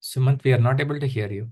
Sumant, we are not able to hear you.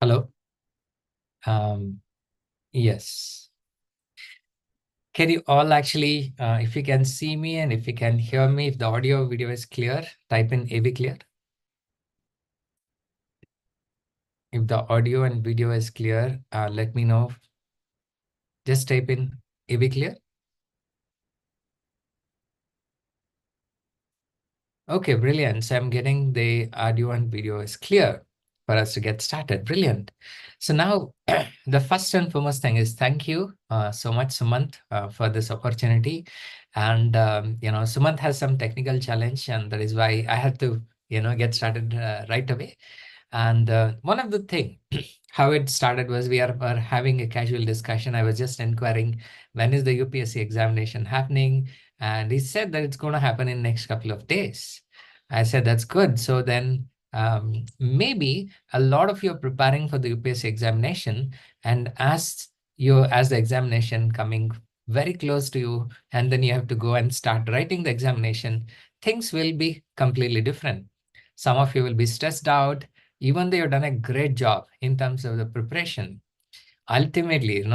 Hello. Um, yes. Can you all actually, if you can see me and if you can hear me, if the audio video is clear, type in AV clear. If the audio and video is clear, let me know. Just type in AV clear. Okay, brilliant. So I'm getting the audio and video is clear for us to get started. Brilliant. So now the first and foremost thing is thank you so much, Sumant, for this opportunity. And, Sumant has some technical challenge, and that is why I had to, get started right away. And one of the thing, how it started was were having a casual discussion. I was just inquiring when is the UPSC examination happening, and he said that it's going to happen in next couple of days. I said that's good. So then maybe a lot of you are preparing for the UPSC examination, and as the examination coming very close to you, and then you have to go and start writing the examination, things will be completely different. Some of you will be stressed out even though you've done a great job in terms of the preparation. Ultimately,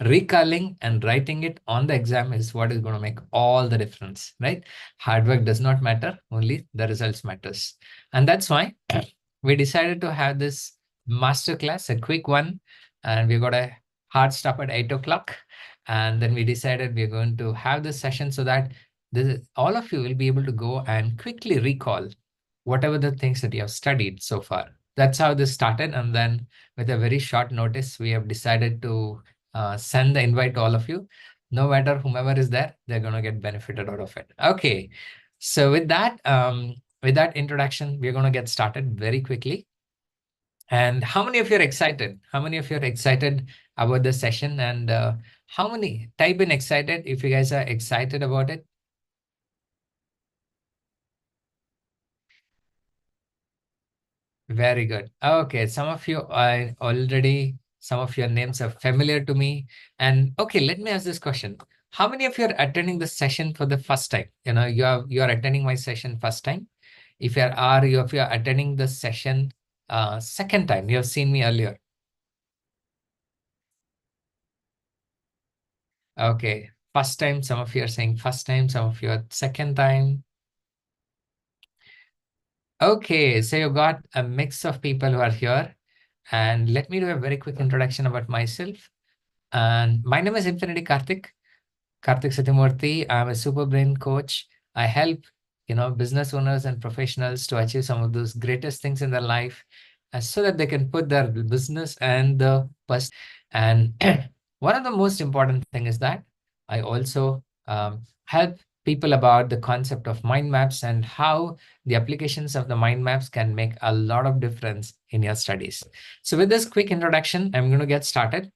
recalling and writing it on the exam is what is going to make all the difference, right? Hard work does not matter, only the results matters. And that's why we decided to have this masterclass, a quick one, and we got a hard stop at 8 o'clock. And then we decided we're going to have this session so that all of you will be able to go and quickly recall whatever the things that you have studied so far. That's how this started. And then with a very short notice, we have decided to send the invite to all of you. No matter whomever is there, they're going to get benefited out of it. Okay. So with that introduction, we're going to get started very quickly. And how many of you are excited? How many of you are excited about the session? And how many? Type in excited if you guys are excited about it. Very good. Okay, some of your names are familiar to me. And okay, let me ask this question. How many of you are attending the session for the first time? You are attending my session first time. If you are attending the session second time, you have seen me earlier. Okay, first time, some of you are saying first time, some of you are second time. Okay, so you got a mix of people who are here. And let me do a very quick introduction about myself. And my name is Infinity Karthik. Karthik Satyamurthy. I'm a super brain coach. I help, business owners and professionals to achieve some of those greatest things in their life so that they can put their business and the person. And one of the most important thing is that I also help people about the concept of mind maps and how the applications of the mind maps can make a lot of difference in your studies. So with this quick introduction, I'm going to get started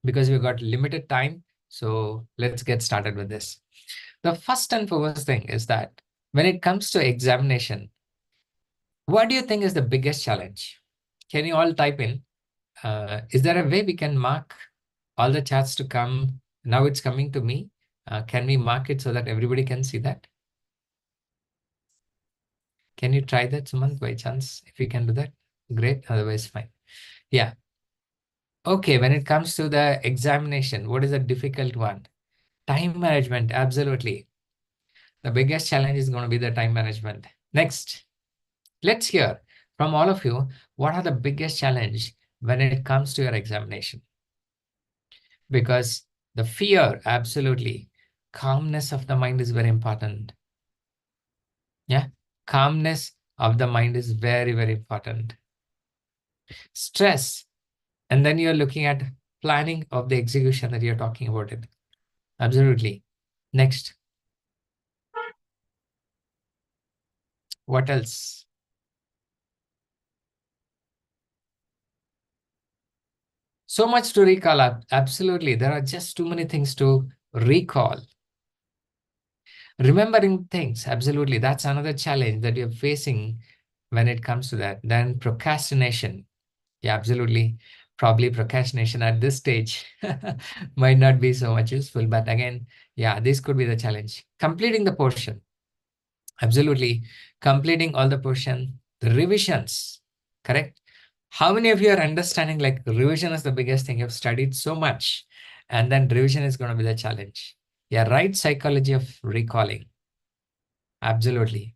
because we've got limited time. So let's get started with this. The first and foremost thing is that when it comes to examination, what do you think is the biggest challenge? Can you all type in? Is there a way we can mark all the chats to come? Now it's coming to me. Can we mark it so that everybody can see that? Can you try that, Sumant, by chance? If you can do that, great. Otherwise, fine. Yeah. Okay, when it comes to the examination, what is a difficult one? Time management, absolutely. The biggest challenge is going to be the time management. Next, let's hear from all of you, what are the biggest challenge when it comes to your examination? Because the fear, absolutely. Calmness of the mind is very important. Yeah, calmness of the mind is very, very important. Stress, and then you're looking at planning of the execution that you're talking about it. Absolutely. Next, what else? So much to recall. Absolutely. There are just too many things to recall. Remembering things. Absolutely. That's another challenge that you're facing when it comes to that. Then procrastination. Yeah, absolutely. Probably procrastination at this stage might not be so much useful. But again, yeah, this could be the challenge. Completing the portion. Absolutely. Completing all the portion. The revisions. Correct. How many of you are understanding like revision is the biggest thing? You've studied so much and then revision is going to be the challenge. Yeah, right psychology of recalling. Absolutely.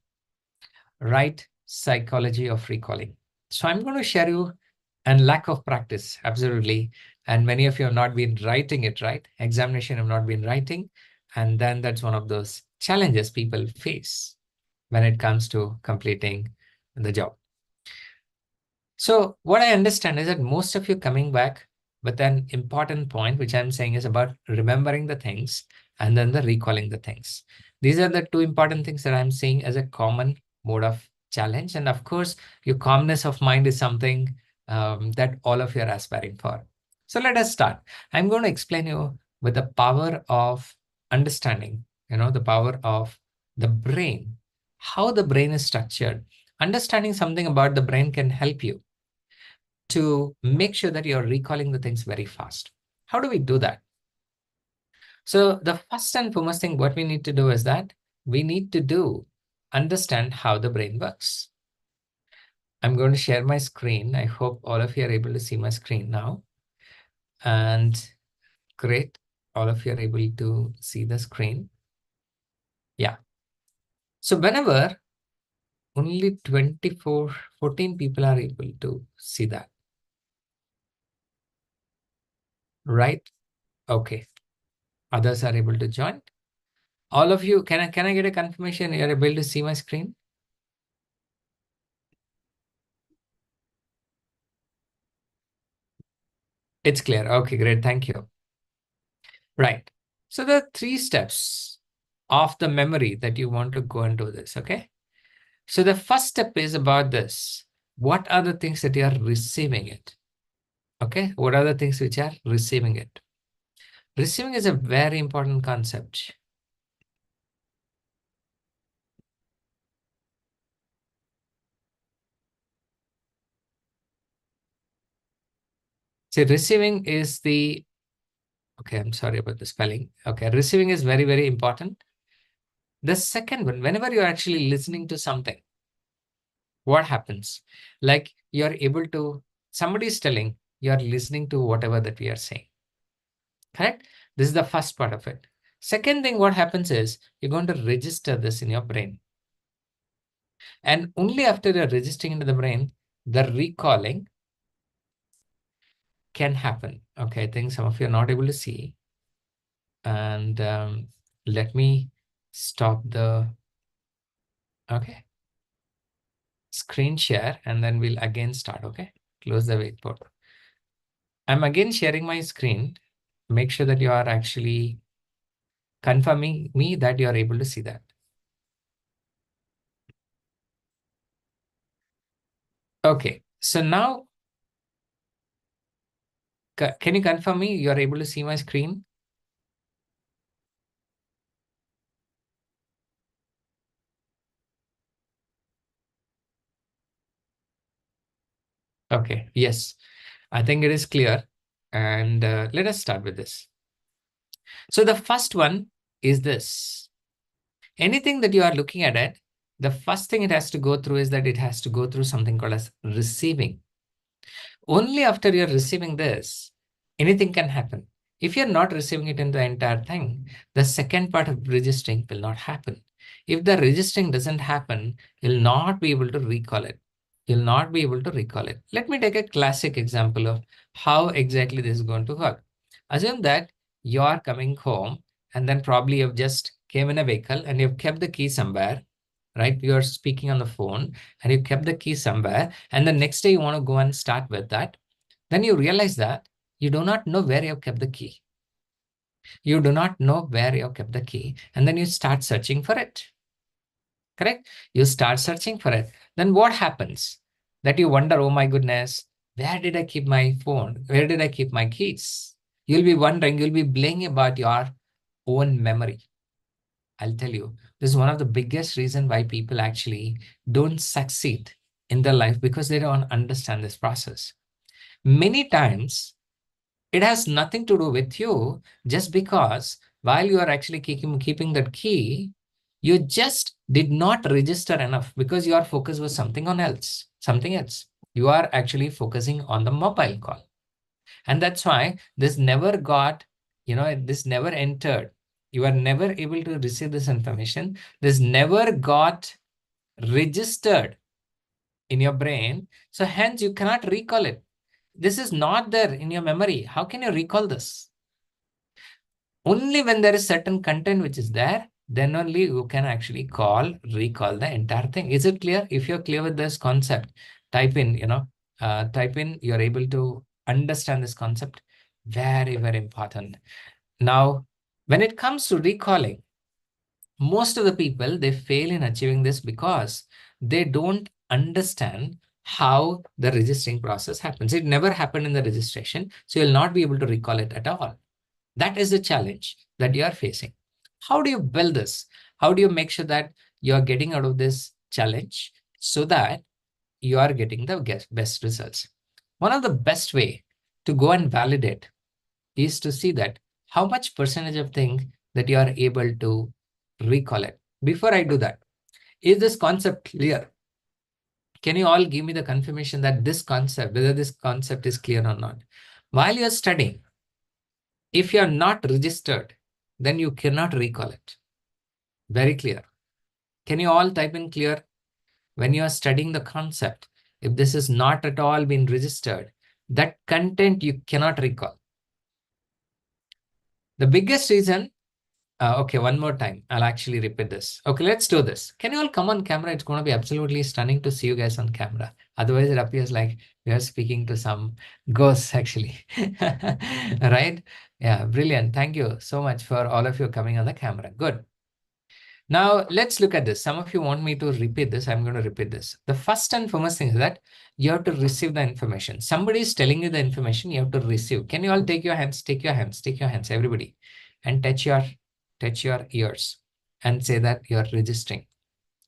Right psychology of recalling. So I'm going to share you and lack of practice. Absolutely. And many of you have not been writing it, right? Examination have not been writing. And then that's one of those challenges people face when it comes to completing the job. So what I understand is that most of you coming back with an important point, which I'm saying is about remembering the things and then the recalling the things. These are the two important things that I'm seeing as a common mode of challenge. And of course, your calmness of mind is something that all of you are aspiring for. So let us start. I'm going to explain you with the power of understanding, the power of the brain, how the brain is structured. Understanding something about the brain can help you to make sure that you're recalling the things very fast. How do we do that? So the first and foremost thing what we need to do is that we need to understand how the brain works. I'm going to share my screen. I hope all of you are able to see my screen now. And great, all of you are able to see the screen. Yeah. So whenever only 14 people are able to see that, right? Okay. Others are able to join. All of you, can I get a confirmation you're able to see my screen? It's clear. Okay, great. Thank you. Right. So there are 3 steps of the memory that you want to go and do this. Okay. So the first step is about this. What are the things that you are receiving it? Okay. What are the things which are receiving it? Receiving is a very important concept. See, receiving is the, okay, I'm sorry about the spelling. Okay. Receiving is very, very important. The second one, whenever you're actually listening to something, what happens? Like you're able to, somebody is telling, you're listening to whatever that we are saying. Correct? This is the first part of it. Second thing, what happens is you're going to register this in your brain. And only after you're registering into the brain, the recalling can happen. Okay, I think some of you are not able to see. And let me stop the, okay, screen share, and then we'll again start, okay? Close the whiteboard. I'm again sharing my screen. Make sure that you are actually confirming me that you are able to see that. Okay, so now, can you confirm me you are able to see my screen? Okay, yes, I think it is clear. And let us start with this. So the first one is this. Anything that you are looking at it, the first thing it has to go through is that it has to go through something called as receiving. Only after you're receiving this, anything can happen. If you're not receiving it in the entire thing, the second part of registering will not happen. If the registering doesn't happen, you'll not be able to recall it. You'll not be able to recall it. Let me take a classic example of how exactly this is going to work. Assume that you are coming home and then probably you've just came in a vehicle and you've kept the key somewhere, right? You're speaking on the phone and you kept the key somewhere. And the next day you want to go and start with that. Then you realize that you do not know where you have kept the key. You do not know where you have kept the key. And then you start searching for it. Correct? You start searching for it. Then what happens? That you wonder, oh my goodness, where did I keep my phone? Where did I keep my keys? You'll be wondering, you'll be blaming about your own memory. I'll tell you, this is one of the biggest reasons why people actually don't succeed in their life because they don't understand this process. Many times, it has nothing to do with you just because while you are actually keeping that key, you just did not register enough because your focus was something else. You are actually focusing on the mobile call. And that's why this never got, this never entered. You are never able to receive this information. This never got registered in your brain. So hence you cannot recall it. This is not there in your memory. How can you recall this? Only when there is certain content which is there, then only you can actually recall the entire thing. Is it clear? If you're clear with this concept, type in, you're able to understand this concept. Very, very important. Now, when it comes to recalling, most of the people, they fail in achieving this because they don't understand how the registering process happens. It never happened in the registration, so you'll not be able to recall it at all. That is the challenge that you are facing. How do you build this? How do you make sure that you are getting out of this challenge so that you are getting the best results? One of the best way to go and validate is to see that how much percentage of things that you are able to recall it. Before I do that, is this concept clear? Can you all give me the confirmation that this concept, whether this concept is clear or not? While you're studying, if you're not registered, then you cannot recall it. Very clear. Can you all type in clear? When you are studying the concept, if this is not at all been registered, that content you cannot recall. The biggest reason, okay, one more time, I'll actually repeat this. Okay, let's do this. Can you all come on camera? It's going to be absolutely stunning to see you guys on camera. Otherwise, it appears like we are speaking to some ghosts actually. Right? Yeah, brilliant. Thank you so much for all of you coming on the camera. Good. Now, let's look at this. Some of you want me to repeat this. I'm going to repeat this. The first and foremost thing is that you have to receive the information. Somebody is telling you the information, you have to receive. Can you all take your hands, everybody, and touch your ears and say that you're registering.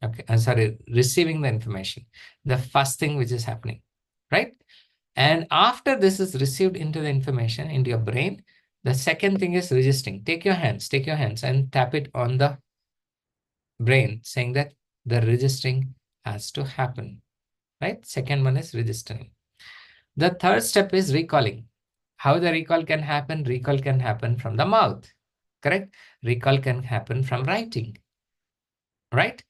Okay, I'm sorry, receiving the information. The first thing which is happening, right? And after this is received into the information into your brain, the second thing is registering. Take your hands and tap it on the brain, saying that the registering has to happen, right? Second one is registering. The third step is recalling. How the recall can happen? Recall can happen from the mouth, correct? Recall can happen from writing, right?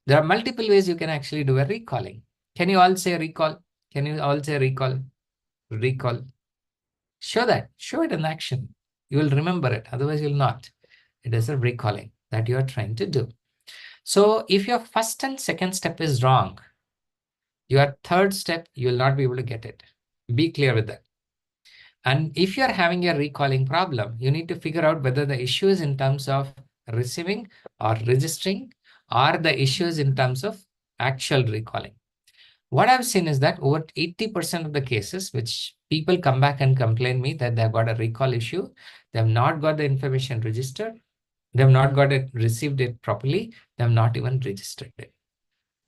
There are multiple ways you can actually do a recalling. Can you all say recall? Can you all say recall? Recall. Show it in action. You will remember it, otherwise you'll not. It is a recalling that you are trying to do. So if your first and second step is wrong, your third step, you will not be able to get it. Be clear with that. And if you're having a recalling problem, you need to figure out whether the issue is in terms of receiving or registering, or the issue is in terms of actual recalling. What I've seen is that over 80% of the cases which people come back and complain me that they've got a recall issue, they have not got the information registered, they have not got it, received it properly, they have not even registered it.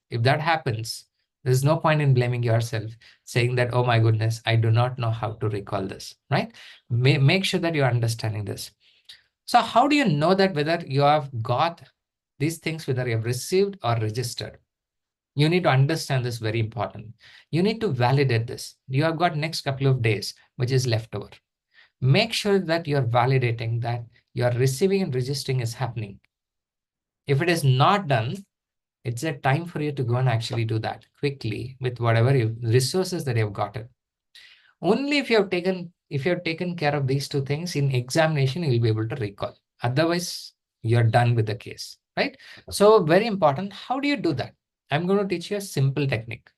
If that happens, there's no point in blaming yourself, saying that, oh my goodness, I do not know how to recall this, right? Make sure that you're understanding this. So how do you know that whether you have got these things, whether you have received or registered? You need to understand this, very important. You need to validate this. You have got next couple of days, which is left over. Make sure that you're validating that your receiving and registering is happening. If it is not done, it's a time for you to go and actually do that quickly with whatever resources that you've gotten. Only if you have taken care of these two things in examination, you'll be able to recall. Otherwise, you're done with the case, right? So very important. How do you do that? I'm going to teach you a simple technique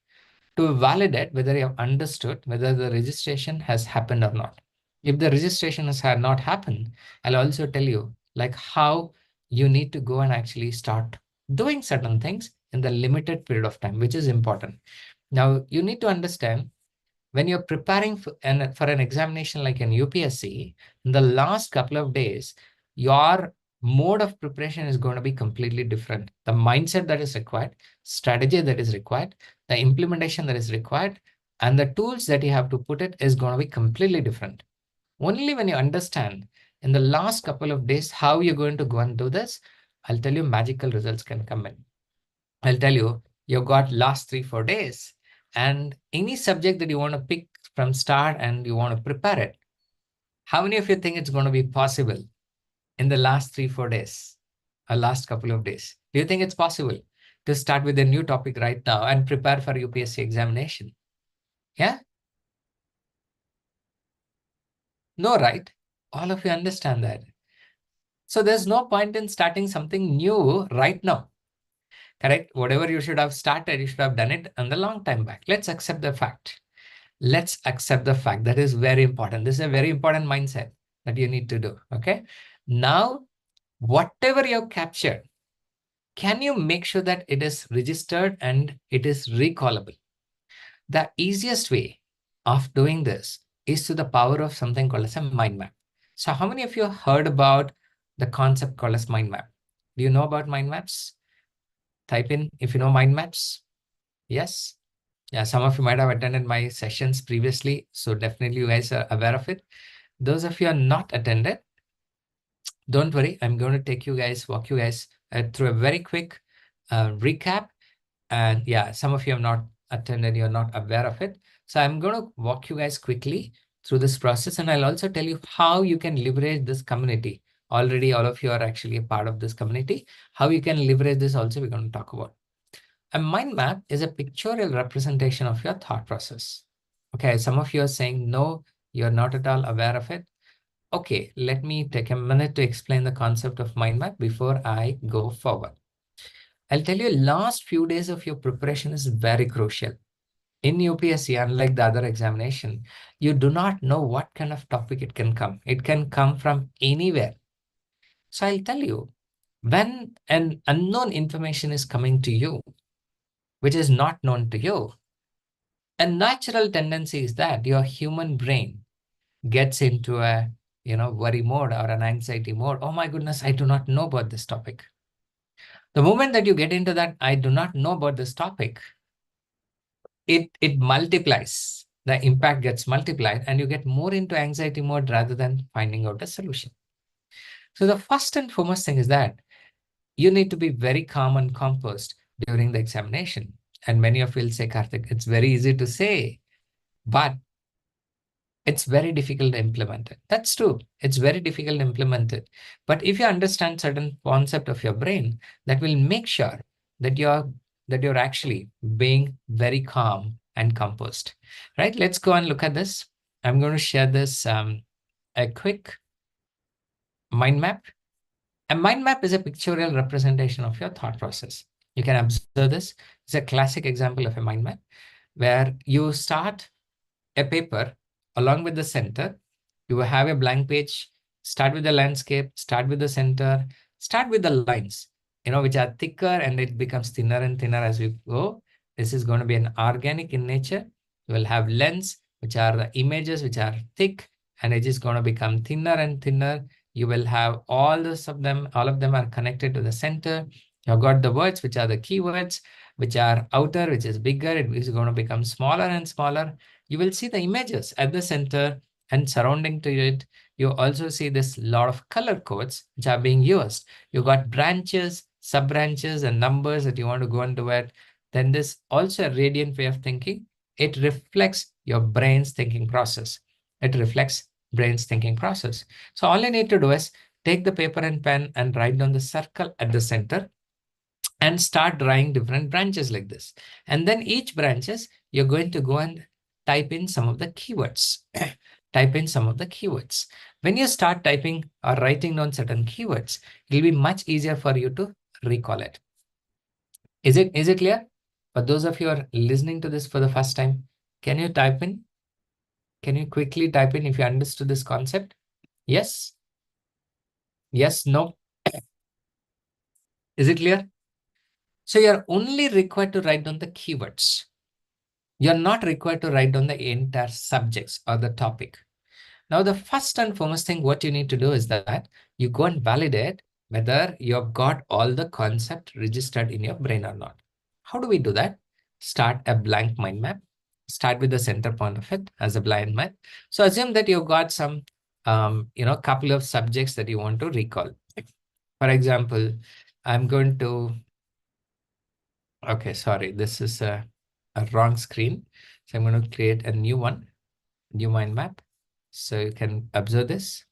to validate whether you have understood whether the registration has happened or not. If the registration has not happened, I'll also tell you like how you need to go and actually start doing certain things in the limited period of time, which is important. Now, you need to understand when you're preparing for an examination like an UPSC, in the last couple of days, your mode of preparation is going to be completely different. The mindset that is required, strategy that is required, the implementation that is required, and the tools that you have to put it is going to be completely different. Only when you understand in the last couple of days how you're going to go and do this, I'll tell you magical results can come in. I'll tell you, you've got last 3-4 days. and any subject that you want to pick from start and you want to prepare it, how many of you think it's going to be possible in the last 3, 4 days, or last couple of days? Do you think it's possible to start with a new topic right now and prepare for UPSC examination? Yeah? No, right? All of you understand that. So there's no point in starting something new right now. Correct? Whatever you should have started, you should have done it a long time back. Let's accept the fact. Let's accept the fact. That is very important. This is a very important mindset that you need to do. Okay. Now, whatever you have captured, can you make sure that it is registered and it is recallable? The easiest way of doing this is to the power of something called as a mind map. So how many of you heard about the concept called as mind map? Do you know about mind maps? Type in if you know mind maps. Yes. Yeah, some of you might have attended my sessions previously, so definitely you guys are aware of it. Those of you are not attended, don't worry. I'm going to walk you guys through a very quick recap. And yeah, some of you have not attended, you're not aware of it. So I'm going to walk you guys quickly through this process, and I'll also tell you how you can leverage this community. Already, all of you are actually a part of this community. How you can leverage this also, we're going to talk about. A mind map is a pictorial representation of your thought process. Okay, some of you are saying, no, you're not at all aware of it. Okay, let me take a minute to explain the concept of mind map before I go forward. I'll tell you, last few days of your preparation is very crucial. In UPSC, unlike the other examination, you do not know what kind of topic it can come. It can come from anywhere. So I'll tell you, when an unknown information is coming to you, which is not known to you, a natural tendency is that your human brain gets into a worry mode or an anxiety mode. Oh my goodness, I do not know about this topic. The moment that you get into that, I do not know about this topic, it multiplies. The impact gets multiplied and you get more into anxiety mode rather than finding out a solution. So the first and foremost thing is that you need to be very calm and composed during the examination. And many of you will say, Karthik, it's very easy to say, but it's very difficult to implement it. That's true. It's very difficult to implement it. But if you understand certain concept of your brain, that will make sure that you're actually being very calm and composed. Right? Let's go and look at this. I'm going to share this a quick mind map. A mind map is a pictorial representation of your thought process. You can observe this. It's a classic example of a mind map where you start a paper along with the center. You will have a blank page. Start with the landscape, start with the center, start with the lines, which are thicker and it becomes thinner and thinner as we go. This is going to be an organic in nature. You will have lens, which are the images which are thick, and it is going to become thinner and thinner. You will have all of them are connected to the center. You've got the words, which are the keywords, which are outer, which is bigger. It is going to become smaller and smaller. You will see the images at the center and surrounding to it. You also see this lot of color codes which are being used. You got branches, sub-branches, and numbers that you want to go into it. Then this also a radiant way of thinking. It reflects your brain's thinking process. It reflects brain's thinking process. So all you need to do is take the paper and pen and write down the circle at the center and start drawing different branches like this. And then each branches, you're going to go and type in some of the keywords. Type in some of the keywords. When you start typing or writing down certain keywords, it'll be much easier for you to recall it. Is it clear? For those of you who are listening to this for the first time, can you type in? Can you quickly type in if you understood this concept? Yes? Yes, no? Is it clear? So you're only required to write down the keywords. You're not required to write down the entire subjects or the topic. Now, the first and foremost thing what you need to do is that you go and validate whether you've got all the concept registered in your brain or not. How do we do that? Start a blank mind map. Start with the center point of it as a blind map. So assume that you've got some, couple of subjects that you want to recall. For example, I'm going to, okay, sorry, this is a wrong screen. So I'm going to create a new one, new mind map. So you can observe this.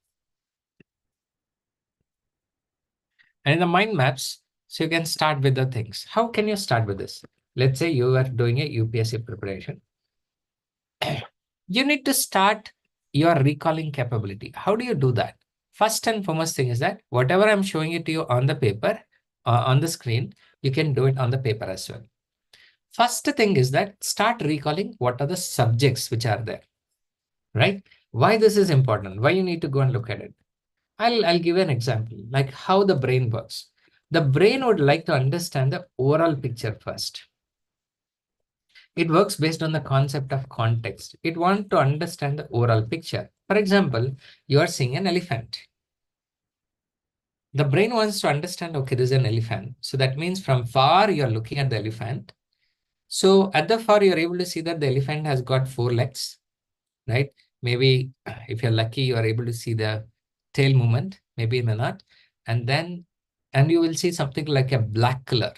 And in the mind maps, so you can start with the things. How can you start with this? Let's say you are doing a UPSC preparation. You need to start your recalling capability. How do you do that? First and foremost thing is that whatever I'm showing it to you on the paper, on the screen, you can do it on the paper as well. First thing is that start recalling what are the subjects which are there, right? Why this is important, why you need to go and look at it. I'll give you an example, like how the brain works. The brain would like to understand the overall picture first. It works based on the concept of context. It wants to understand the overall picture. For example, you are seeing an elephant. The brain wants to understand, okay, there's an elephant. So that means from far you're looking at the elephant. So at the far, you're able to see that the elephant has got 4 legs, right? Maybe if you're lucky, you are able to see the tail movement, maybe it may not. And you will see something like a black color,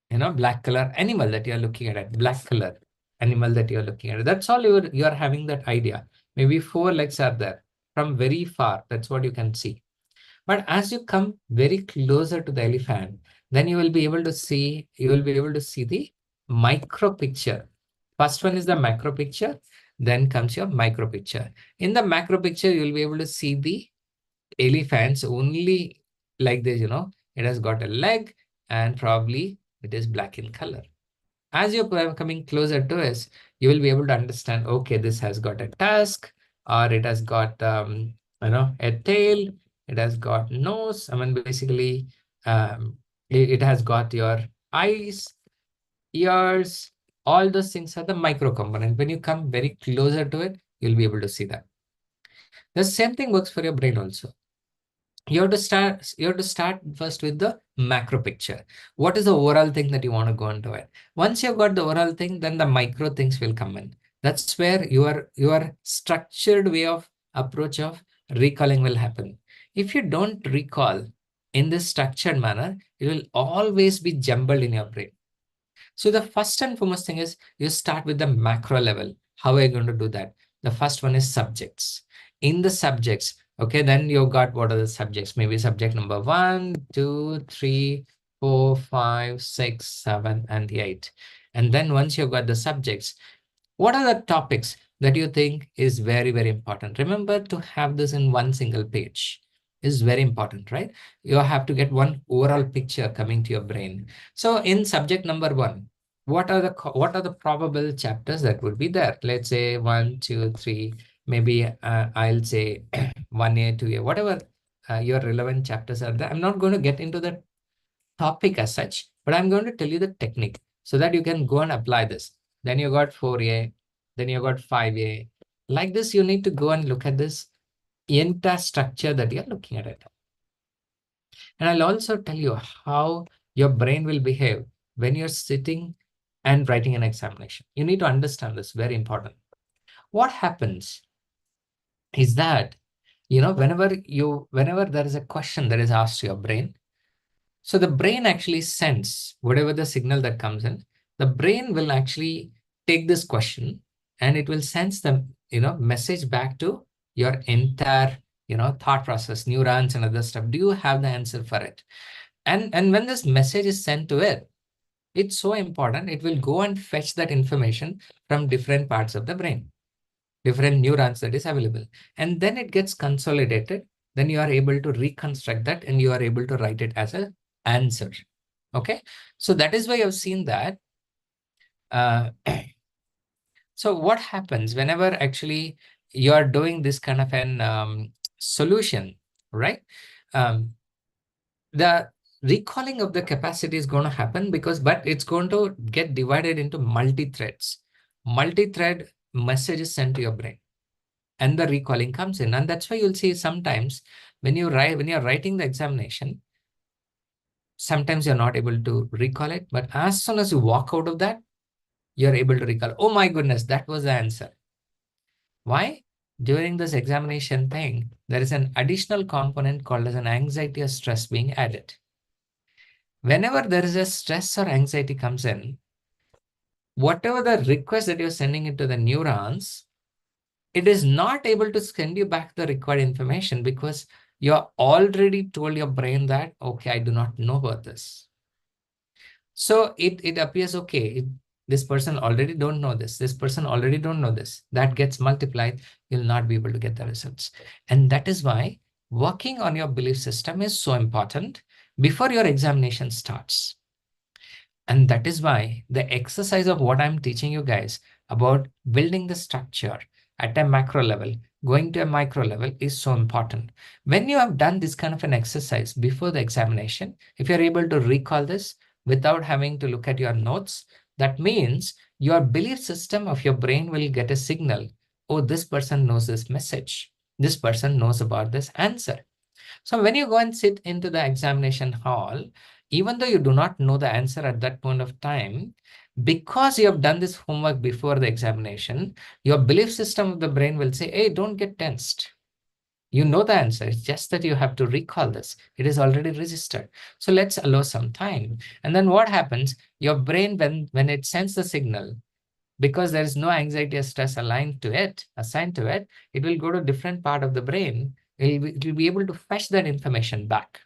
black color animal that you're looking at it, black color animal that you're looking at. That's all you're having that idea. Maybe 4 legs are there from very far. That's what you can see. But as you come very closer to the elephant, then you will be able to see the micro picture. First one is the macro picture, then comes your micro picture. In the macro picture, you will be able to see the elephants only like this, it has got a leg and probably it is black in color. As you're coming closer to us, you will be able to understand, okay, this has got a tusk, or it has got a tail, it has got nose. I mean, basically, it has got your eyes, ears, all those things are the micro component. When you come very closer to it, you'll be able to see that. The same thing works for your brain also. You have to start first with the macro picture. What is the overall thing that you want to go into it? Once you've got the overall thing, then the micro things will come in. That's where your structured way of approach of recalling will happen. If you don't recall in this structured manner, it will always be jumbled in your brain. So the first and foremost thing is you start with the macro level. How are you going to do that? The first one is subjects. In the subjects, okay, then you got what are the subjects? Maybe subject number 1, 2, 3, 4, 5, 6, 7, and 8. And then once you've got the subjects, what are the topics that you think is very, very important? Remember to have this in one single page is very important, right? You have to get one overall picture coming to your brain. So in subject number 1, what are the probable chapters that would be there? Let's say 1, 2, 3, maybe I'll say 1A, 2A, whatever your relevant chapters are there. I'm not going to get into the topic as such, but I'm going to tell you the technique so that you can go and apply this. Then you got 4A, then you got 5A. Like this, you need to go and look at this entire structure that you're looking at it. And I'll also tell you how your brain will behave when you're sitting and writing an examination. You need to understand this, very important. What happens is that, whenever there is a question that is asked to your brain, so the brain actually sends whatever the signal that comes in, the brain will actually take this question and it will sense the, message back to your entire, thought process, neurons and other stuff. Do you have the answer for it? And when this message is sent to it, it's so important. It will go and fetch that information from different parts of the brain, different neurons that is available. And then it gets consolidated. Then you are able to reconstruct that and you are able to write it as an answer. Okay. So that is why I've seen that. So what happens whenever actually you are doing this kind of an solution, right? The recalling of the capacity is going to happen but it's going to get divided into multi-threads. Multi-thread message is sent to your brain and the recalling comes in. And that's why you'll see sometimes when you're writing the examination, sometimes you're not able to recall it, but as soon as you walk out of that, you're able to recall, oh my goodness, that was the answer. Why? During this examination thing, there is an additional component called as an anxiety or stress being added. Whenever there is a stress or anxiety comes in, whatever the request that you're sending into the neurons, it is not able to send you back the required information because you're already told your brain that, okay, I do not know about this. So it appears, okay, this person already don't know this. This person already don't know this. That gets multiplied. You'll not be able to get the results. And that is why working on your belief system is so important before your examination starts. And that is why the exercise of what I'm teaching you guys about building the structure at a macro level, going to a micro level is so important. When you have done this kind of an exercise before the examination, if you're able to recall this without having to look at your notes, that means your belief system of your brain will get a signal. Oh, this person knows this message. This person knows about this answer. So when you go and sit into the examination hall, even though you do not know the answer at that point of time, because you have done this homework before the examination, your belief system of the brain will say, hey, don't get tensed. You know the answer. It's just that you have to recall this. It is already registered. So let's allow some time. And then what happens? Your brain, when it sends the signal, because there is no anxiety or stress assigned to it, it will go to a different part of the brain. It will be able to fetch that information back.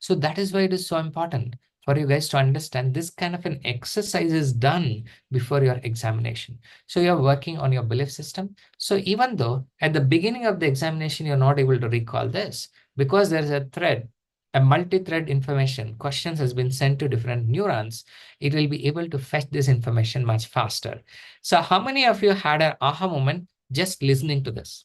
So that is why it is so important for you guys to understand this kind of an exercise is done before your examination. So you're working on your belief system. So even though at the beginning of the examination, you're not able to recall this because there's a thread, a multi-thread information, questions has been sent to different neurons, it will be able to fetch this information much faster. So how many of you had an aha moment just listening to this?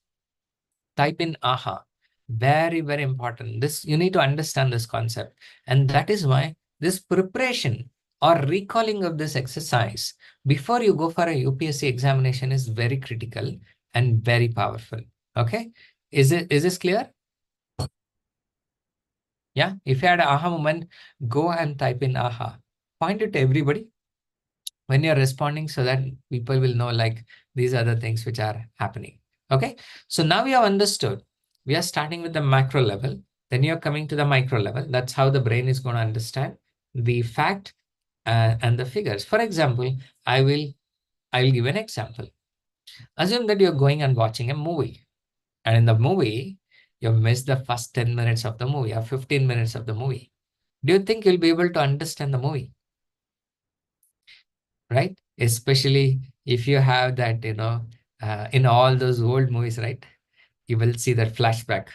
Type in aha. Very, very important. This, you need to understand this concept. And that is why this preparation or recalling of this exercise before you go for a UPSC examination is very critical and very powerful. Okay. Is this clear? Yeah. If you had an aha moment, go and type in aha. Point it to everybody when you're responding so that people will know like these are the things which are happening. Okay. So now we have understood. We are starting with the macro level. Then you're coming to the micro level. That's how the brain is going to understand the fact and the figures. For example, I will give an example. Assume that you're going and watching a movie. And in the movie, you missed the first 10 minutes of the movie or 15 minutes of the movie. Do you think you'll be able to understand the movie? Right? Especially if you have that, in all those old movies, right? You will see that flashback,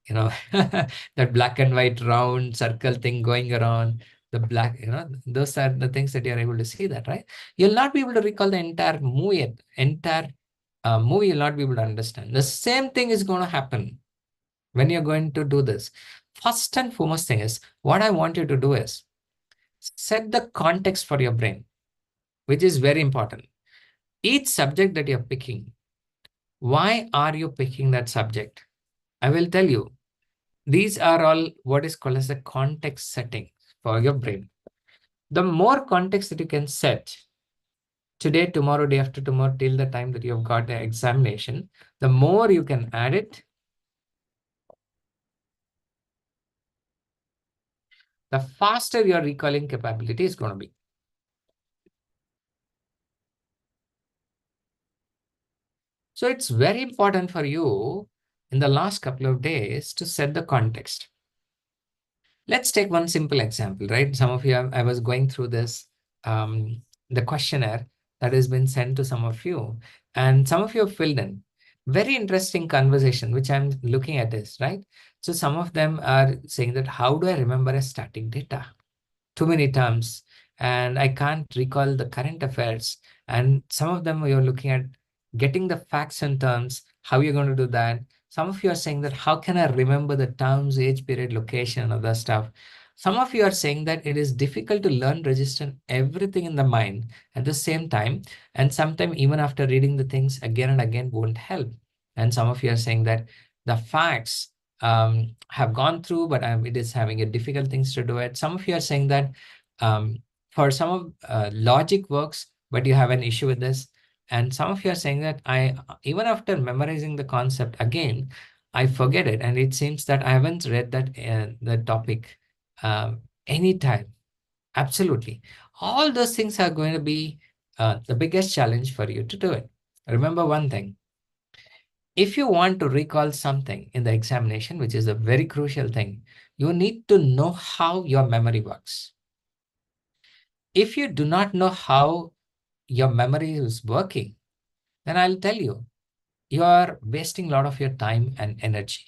that black and white round circle thing going around, the black, those are the things that you're able to see that, right? You'll not be able to recall the entire movie, you'll not be able to understand. The same thing is going to happen when you're going to do this. First and foremost thing is, what I want you to do is set the context for your brain, which is very important. Each subject that you're picking, why are you picking that subject? I will tell you. These are all what is called as a context setting for your brain. The more context that you can set today, tomorrow, day after tomorrow, till the time that you have got the examination, the more you can add it, the faster your recalling capability is going to be. So it's very important for you in the last couple of days to set the context. Let's take one simple example, right? Some of you, I was going through this, the questionnaire that has been sent to some of you, and some of you have filled in. Very interesting conversation, which I'm looking at this, right? So some of them are saying that, how do I remember a static data? Too many terms, and I can't recall the current affairs. And some of them you're looking at getting the facts and terms, how you're going to do that. Some of you are saying that, how can I remember the terms, age, period, location, and other stuff? Some of you are saying that it is difficult to learn, register everything in the mind at the same time. And sometimes even after reading the things again and again won't help. And some of you are saying that the facts have gone through, but it is having a difficult things to do it. Some of you are saying that for some of logic works, but you have an issue with this. And some of you are saying that even after memorizing the concept again, I forget it. And it seems that I haven't read the topic anytime. Absolutely. All those things are going to be the biggest challenge for you to do it. Remember one thing. If you want to recall something in the examination, which is a very crucial thing, you need to know how your memory works. If you do not know how your memory is working, then I'll tell you, you are wasting a lot of your time and energy.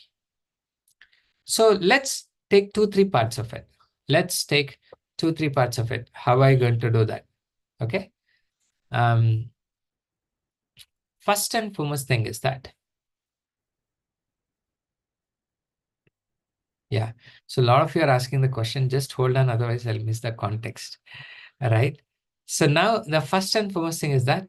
So let's take 2, 3 parts of it. Let's take 2, 3 parts of it. How are you going to do that? Okay. Um, First and foremost thing is that, yeah. So a lot of you are asking the question, just hold on, otherwise I'll miss the context. All right. So now the first and foremost thing is that,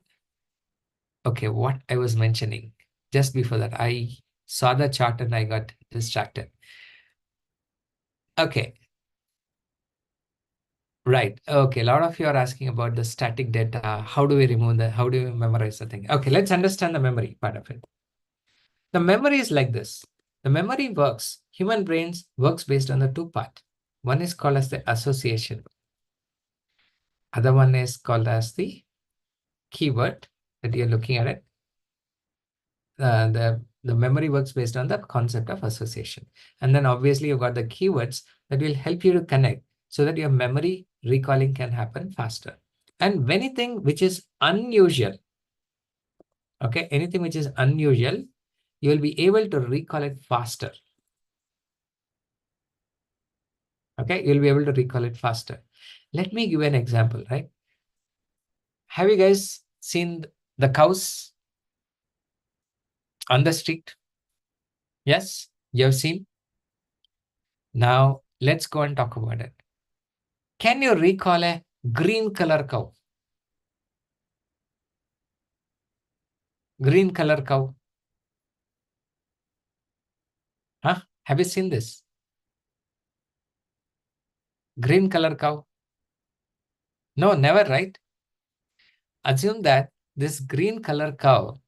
okay, what I was mentioning just before that, I saw the chart and I got distracted. Okay, right. Okay, a lot of you are asking about the static data. How do we remove that? How do we memorize the thing? Okay, let's understand the memory part of it. The memory is like this. The memory works, human brains works based on the 2 part. One is called as the association. Other one is called as the keyword that you're looking at it. The memory works based on the concept of association. And then obviously you've got the keywords that will help you to connect so that your memory recalling can happen faster. And anything which is unusual, okay, anything which is unusual, you will be able to recall it faster. Okay, you'll be able to recall it faster. Let me give you an example, right? Have you guys seen the cows on the street? Yes, you have seen. Now let's go and talk about it. Can you recall a green color cow? Green color cow. Huh? Have you seen this? Green color cow? No, never, right? Assume that this green color cow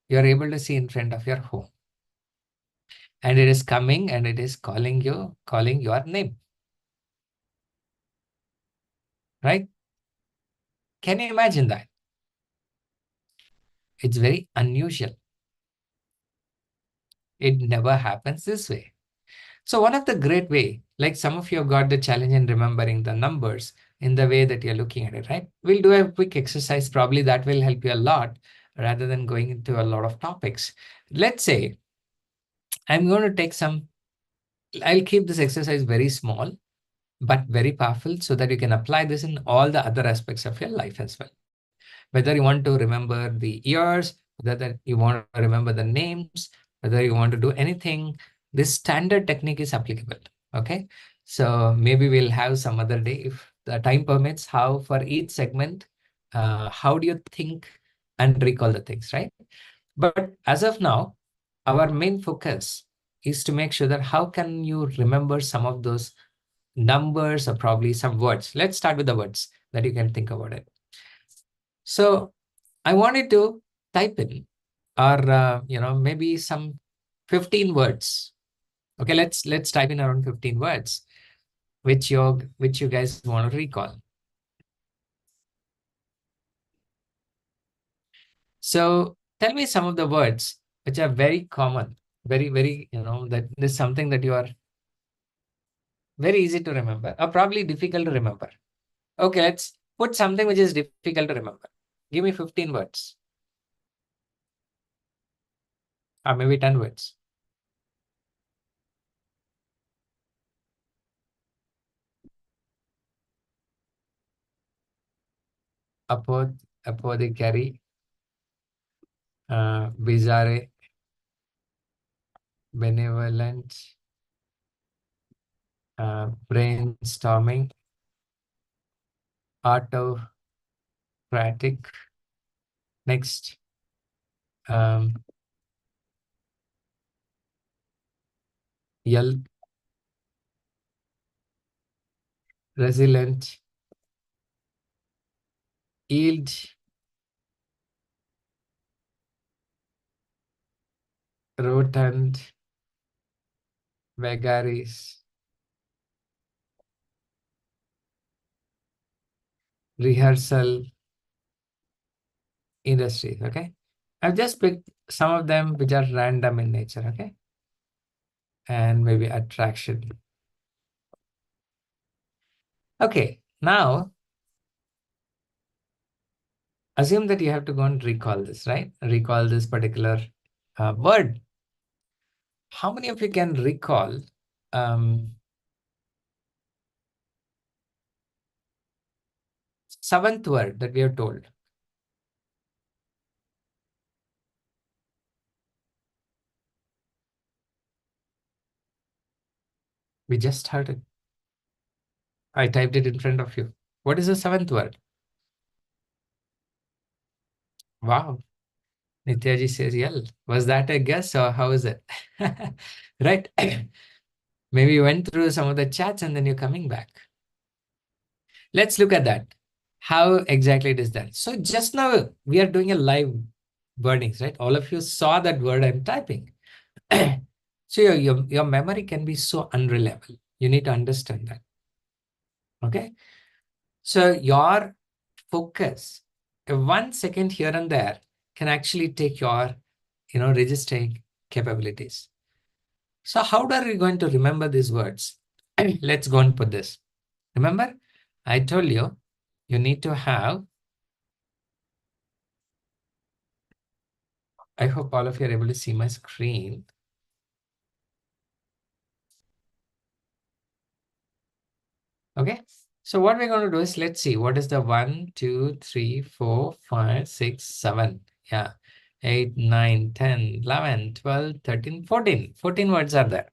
you're able to see in front of your home. And it is coming and it is calling you, calling your name. Right? Can you imagine that? It's very unusual. It never happens this way. So one of the great way, like some of you have got the challenge in remembering the numbers in the way that you're looking at it, right? We'll do a quick exercise. Probably that will help you a lot rather than going into a lot of topics. Let's say I'm going to take some, I'll keep this exercise very small, but very powerful so that you can apply this in all the other aspects of your life as well. Whether you want to remember the years, whether you want to remember the names, whether you want to do anything, this standard technique is applicable. Okay. So maybe we'll have some other day if the time permits, how for each segment, how do you think and recall the things, right? But as of now, our main focus is to make sure that how can you remember some of those numbers or probably some words. Let's start with the words that you can think about it. So I wanted to type in or maybe some 15 words. Okay, let's type in around 15 words which you guys want to recall. So tell me some of the words which are very common, very, that is something that you are very easy to remember or probably difficult to remember. Okay, let's put something which is difficult to remember. Give me 15 words or maybe 10 words. Apothecary, bizarre, benevolent, brainstorming, autocratic. Next, um, yell, resilient, yield, rotund, vagaries, rehearsal, industries. Okay. I've just picked some of them which are random in nature. Okay. And maybe attraction. Okay. Now, assume that you have to go and recall this, right? Recall this particular word. How many of you can recall seventh word that we have told? We just heard it. I typed it in front of you. What is the seventh word? Wow. Nityaji says, yeah. Was that a guess or how is it? Right. Maybe you went through some of the chats and then you're coming back. Let's look at that. How exactly it is done. So just now we are doing a live wordings, right? All of you saw that word I'm typing. So your memory can be so unreliable. You need to understand that. Okay. So your focus, 1 second here and there can actually take your, registering capabilities. So how are we going to remember these words? Let's go and put this. Remember, I told you, you need to have, I hope all of you are able to see my screen. Okay. So what we're going to do is, let's see, what is the 1, 2, 3, 4, 5, 6, 7. Yeah. 8, 9, 10, 11, 12, 13, 14. 14 words are there.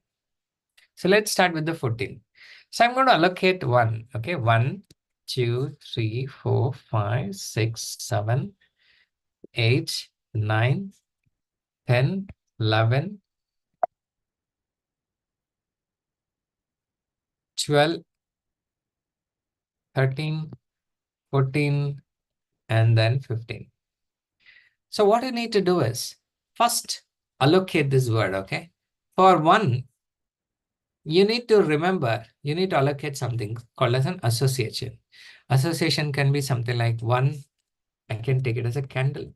So let's start with the 14. So I'm going to allocate 1. Okay. 1, 2, 3, 4, 5, 6, 7, 8, 9, 10, 11, 12, 13, 14, and then 15. So what you need to do is first allocate this word, okay? For 1, you need to remember, you need to allocate something called as an association. Association can be something like 1, I can take it as a candle.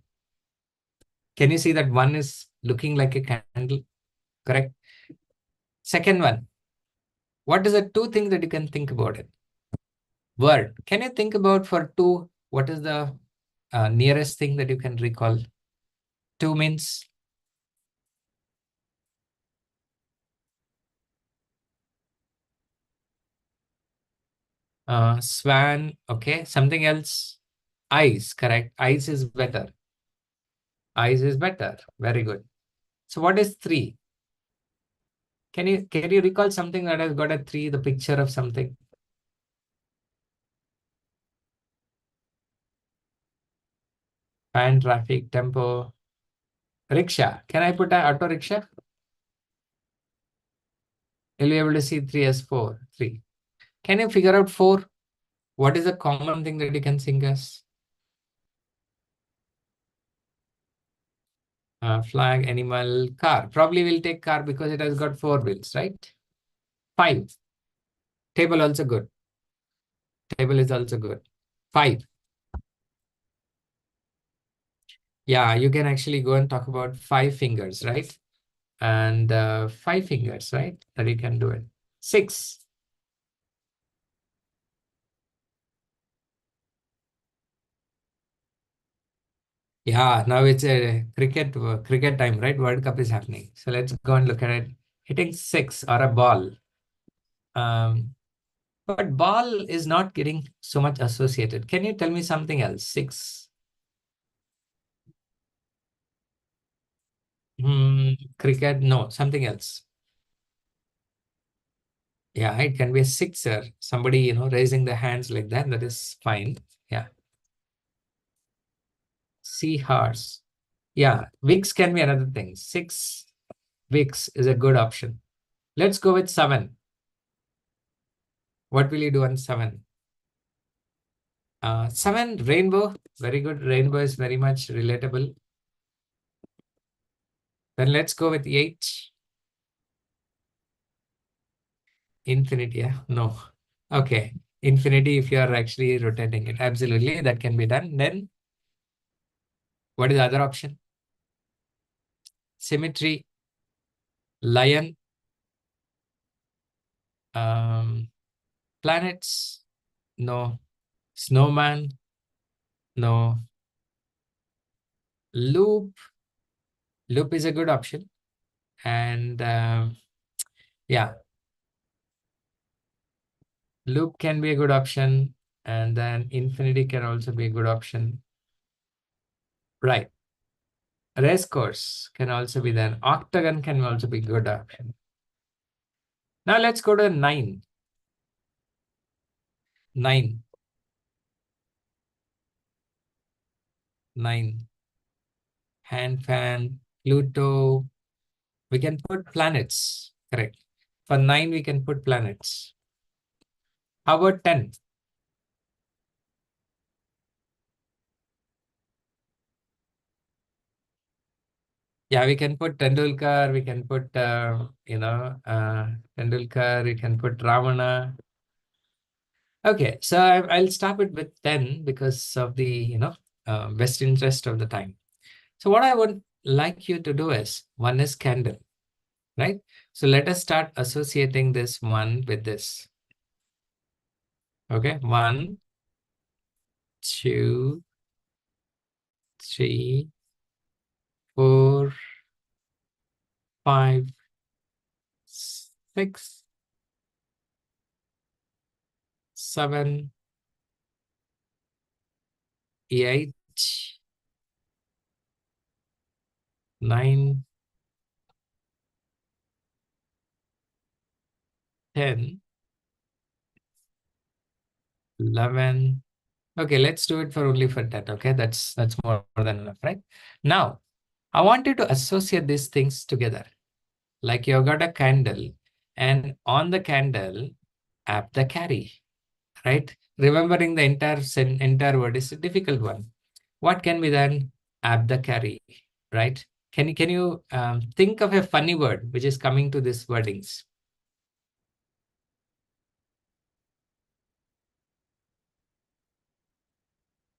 Can you see that 1 is looking like a candle? Correct. Second one, what is the 2 things that you can think about it? Word. Can you think about for 2, what is the nearest thing that you can recall? 2 means swan. Okay. Something else. Eyes. Correct. Eyes is better. Eyes is better. Very good. So what is 3? Can you recall something that has got a 3, the picture of something? Fan, traffic, tempo, rickshaw. Can I put an auto rickshaw? You'll be able to see 3 as 4. 3. Can you figure out 4? What is the common thing that you can think as? Flag, animal, car. Probably we'll take car because it has got 4 wheels, right? 5. Table also good. Table is also good. 5. Yeah, you can actually go and talk about 5 fingers, right? And 5 fingers, right? That you can do it. 6. Yeah, now it's a cricket time, right? World Cup is happening. So let's go and look at it. Hitting 6 or a ball. Um, but ball is not getting so much associated. Can you tell me something else? 6. Cricket, no, something else. Yeah, it can be a sixer. Somebody, raising the hands like that. That is fine. Yeah. Seahorse. Yeah, Wix can be another thing. 6 Wix is a good option. Let's go with 7. What will you do on 7? 7, rainbow. Very good. Rainbow is very much relatable. Then let's go with 8. Infinity. Yeah, no. Okay. Infinity, if you are actually rotating it. Absolutely. That can be done. Then What is the other option? Symmetry, lion, um, planets, no. Snowman, no. Loop, loop is a good option. And yeah, loop can be a good option. And then infinity can also be a good option. Right. Race course can also be there. Octagon can also be good option. Now let's go to 9. 9. 9. Hand fan, Pluto. We can put planets. Correct. For 9, we can put planets. How about 10? Yeah, we can put Tendulkar, we can put, Tendulkar, we can put Ravana. Okay, so I'll stop it with 10 because of the, best interest of the time. So what I would like you to do is, one is candle, right? So let us start associating this one with this. Okay, 1, 2, 3, 4, 5, 6, 7, 8, 9, 10, 11. Okay, let's do it for only for that. Okay, that's more than enough, right? Now, I want you to associate these things together. Like you've got a candle, and on the candle, app the carry, right? Remembering the entire word is a difficult one. What can be done? App the carry, right? Can you think of a funny word which is coming to these wordings?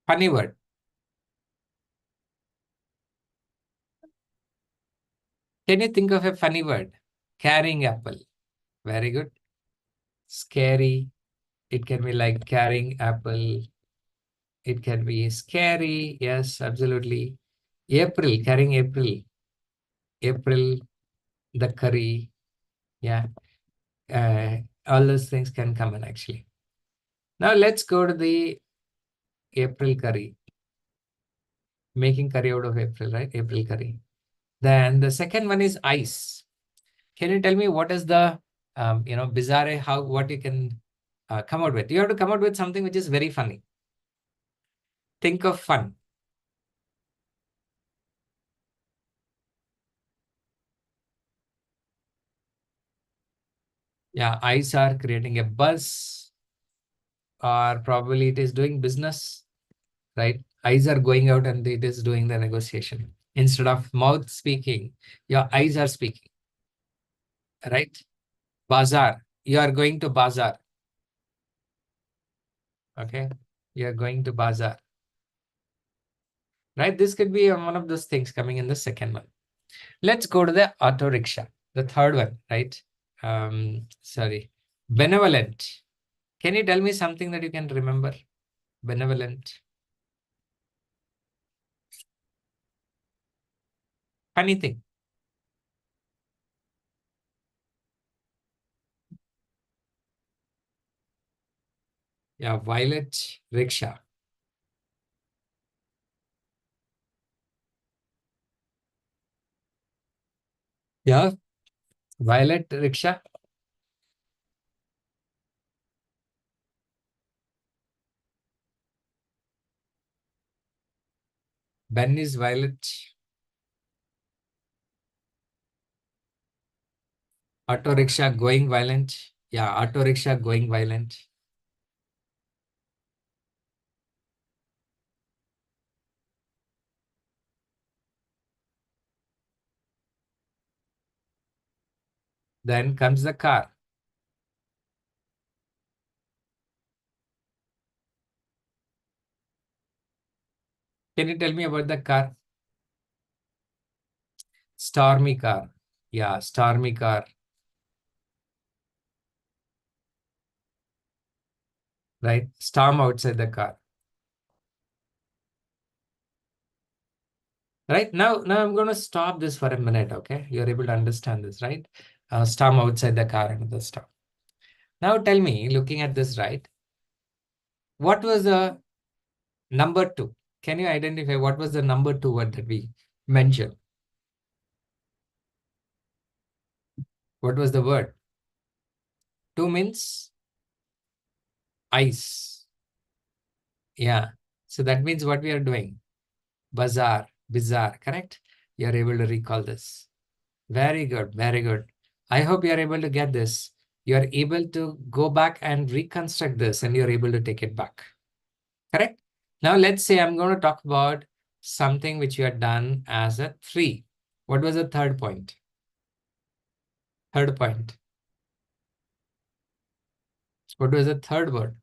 Funny word. Can you think of a funny word? Carrying apple. Very good. Scary. It can be like carrying apple. It can be scary. Yes, absolutely. April, carrying April. April, the curry. Yeah. All those things can come in actually. Now let's go to the April curry. Making curry out of April, right? April curry. Then the second one is ice. Can you tell me what is the bizarre, what you can come out with? You have to come out with something which is very funny. Think of fun. Yeah, eyes are creating a buzz, or probably it is doing business, right? Eyes are going out and it is doing the negotiation. Instead of mouth speaking, your eyes are speaking, right? Bazaar, you are going to bazaar, okay? You are going to bazaar, right? This could be one of those things coming in the second one. Let's go to the auto rickshaw, the third one, right? Sorry, benevolent. Can you tell me something that you can remember? Benevolent. Funny thing. Yeah, violet rickshaw. Yeah, violet rickshaw. Ben is violet. Auto rickshaw going violent. Yeah, auto rickshaw going violent. Then comes the car. Can you tell me about the car? Stormy car. Yeah, stormy car. Right? Storm outside the car. Right? Now I'm going to stop this for a minute, okay? You're able to understand this, right? Storm outside the car and the storm. Now tell me, looking at this, right? What was the number two? Can you identify what was the number two word that we mentioned? What was the word? Two means ice. Yeah. So that means what we are doing? Bazaar, bizarre, correct? You're able to recall this. Very good, very good. I hope you're able to get this. You're able to go back and reconstruct this and you're able to take it back. Correct? Now let's say I'm going to talk about something which you had done as a three. What was the third point? Third point. What was the third word?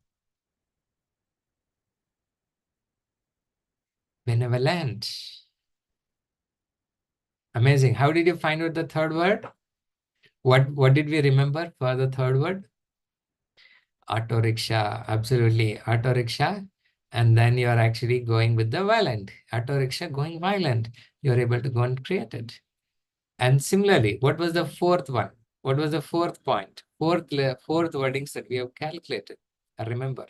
Benevolent. Amazing. How did you find out the third word? What did we remember for the third word? Auto rickshaw. Absolutely. Auto rickshaw. And then you are actually going with the violent. Auto rickshaw going violent. You're able to go and create it. And similarly, what was the fourth one? What was the fourth point? Fourth wordings that we have calculated. Remember,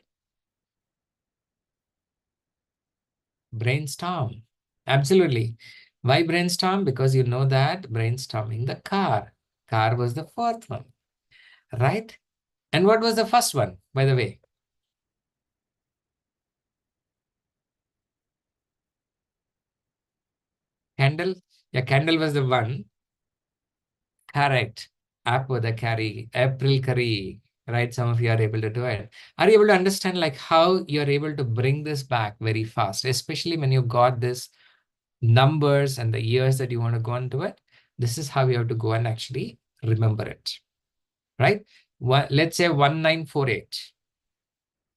brainstorm. Absolutely. Why brainstorm? Because you know that brainstorming the car. Car was the fourth one, right? And what was the first one, by the way? Candle. Yeah, candle was the one. Correct. Apple the carry, April curry, right? Some of you are able to do it. Are you able to understand like how you're able to bring this back very fast, especially when you got this numbers and the years that you want to go into it? This is how you have to go and actually remember it, right? Let's say 1948,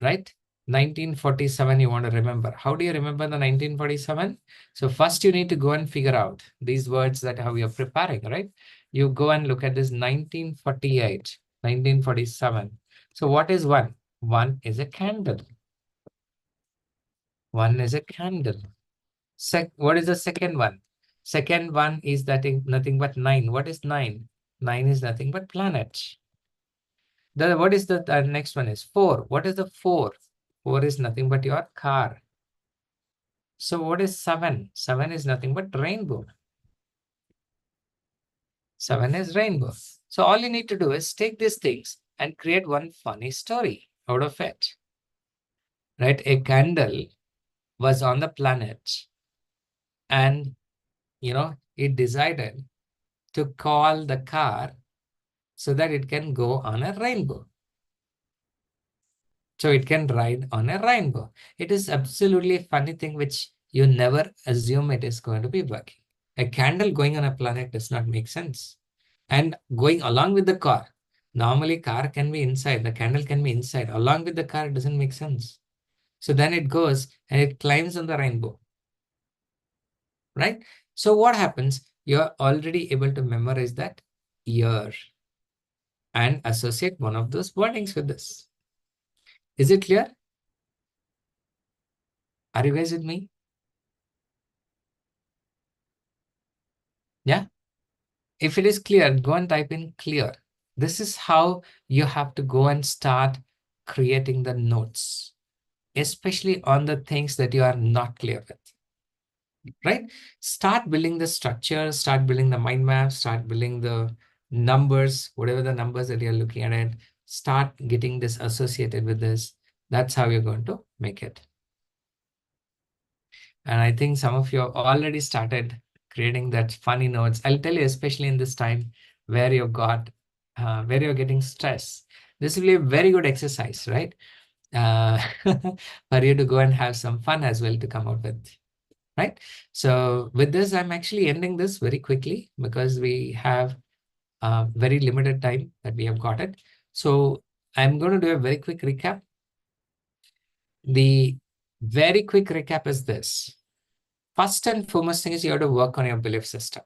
right? 1947, you want to remember. How do you remember the 1947? So first you need to go and figure out these words that how you're preparing, right? You go and look at this 1948, 1947. So what is one? One is a candle. One is a candle. What is the second one? Second one is that nothing but nine. What is nine? Nine is nothing but planet. What is the next one is four. What is the four? Four is nothing but your car. So what is seven? Seven is nothing but rainbow. Seven is rainbow. So all you need to do is take these things and create one funny story out of it. Right? A candle was on the planet and it decided to call the car so that it can go on a rainbow. So it can ride on a rainbow. It is absolutely a funny thing which you never assume it is going to be working. A candle going on a planet does not make sense. And going along with the car. Normally car can be inside, the candle can be inside. Along with the car, it doesn't make sense. So then it goes and it climbs on the rainbow. Right? So what happens? You're already able to memorize that year and associate one of those wordings with this. Is it clear? Are you guys with me? Yeah. If it is clear, go and type in clear. This is how you have to go and start creating the notes, especially on the things that you are not clear with, right? Start building the structure, start building the mind map, start building the numbers, whatever the numbers that you're looking at it, start getting this associated with this. That's how you're going to make it. And I think some of you have already started creating that funny notes. I'll tell you, especially in this time where where you're getting stress. This will be a very good exercise, right? Uh, for you to go and have some fun as well to come out with, right? So with this, I'm actually ending this very quickly because we have very limited time that we have got it. So I'm going to do a very quick recap. The very quick recap is this. First and foremost thing is you have to work on your belief system.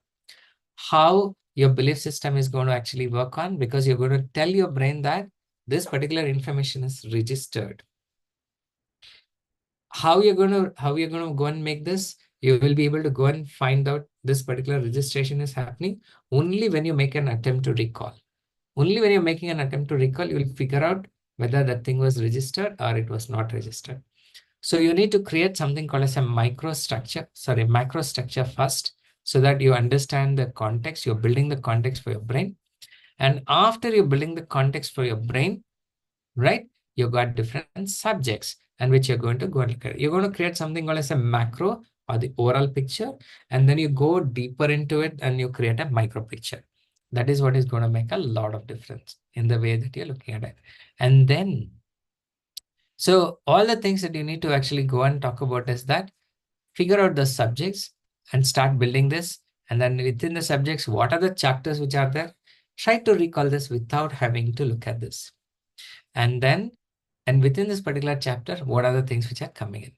how your belief system is going to actually work on, because you're going to tell your brain that this particular information is registered. How you're going to go and make this? You will be able to go and find out this particular registration is happening only when you make an attempt to recall. Only when you're making an attempt to recall, you will figure out whether that thing was registered or it was not registered. So you need to create something called as a macrostructure first, so that you understand the context. You're building the context for your brain. And after you're building the context for your brain, right, you got different subjects and which you're going to go and look at. You're going to create something called as a macro or the overall picture, and then you go deeper into it and you create a micro picture. That is what is going to make a lot of difference in the way that you're looking at it. And then, so all the things that you need to actually go and talk about is that figure out the subjects and start building this. And then within the subjects, what are the chapters which are there? Try to recall this without having to look at this. And then, and within this particular chapter, what are the things which are coming in?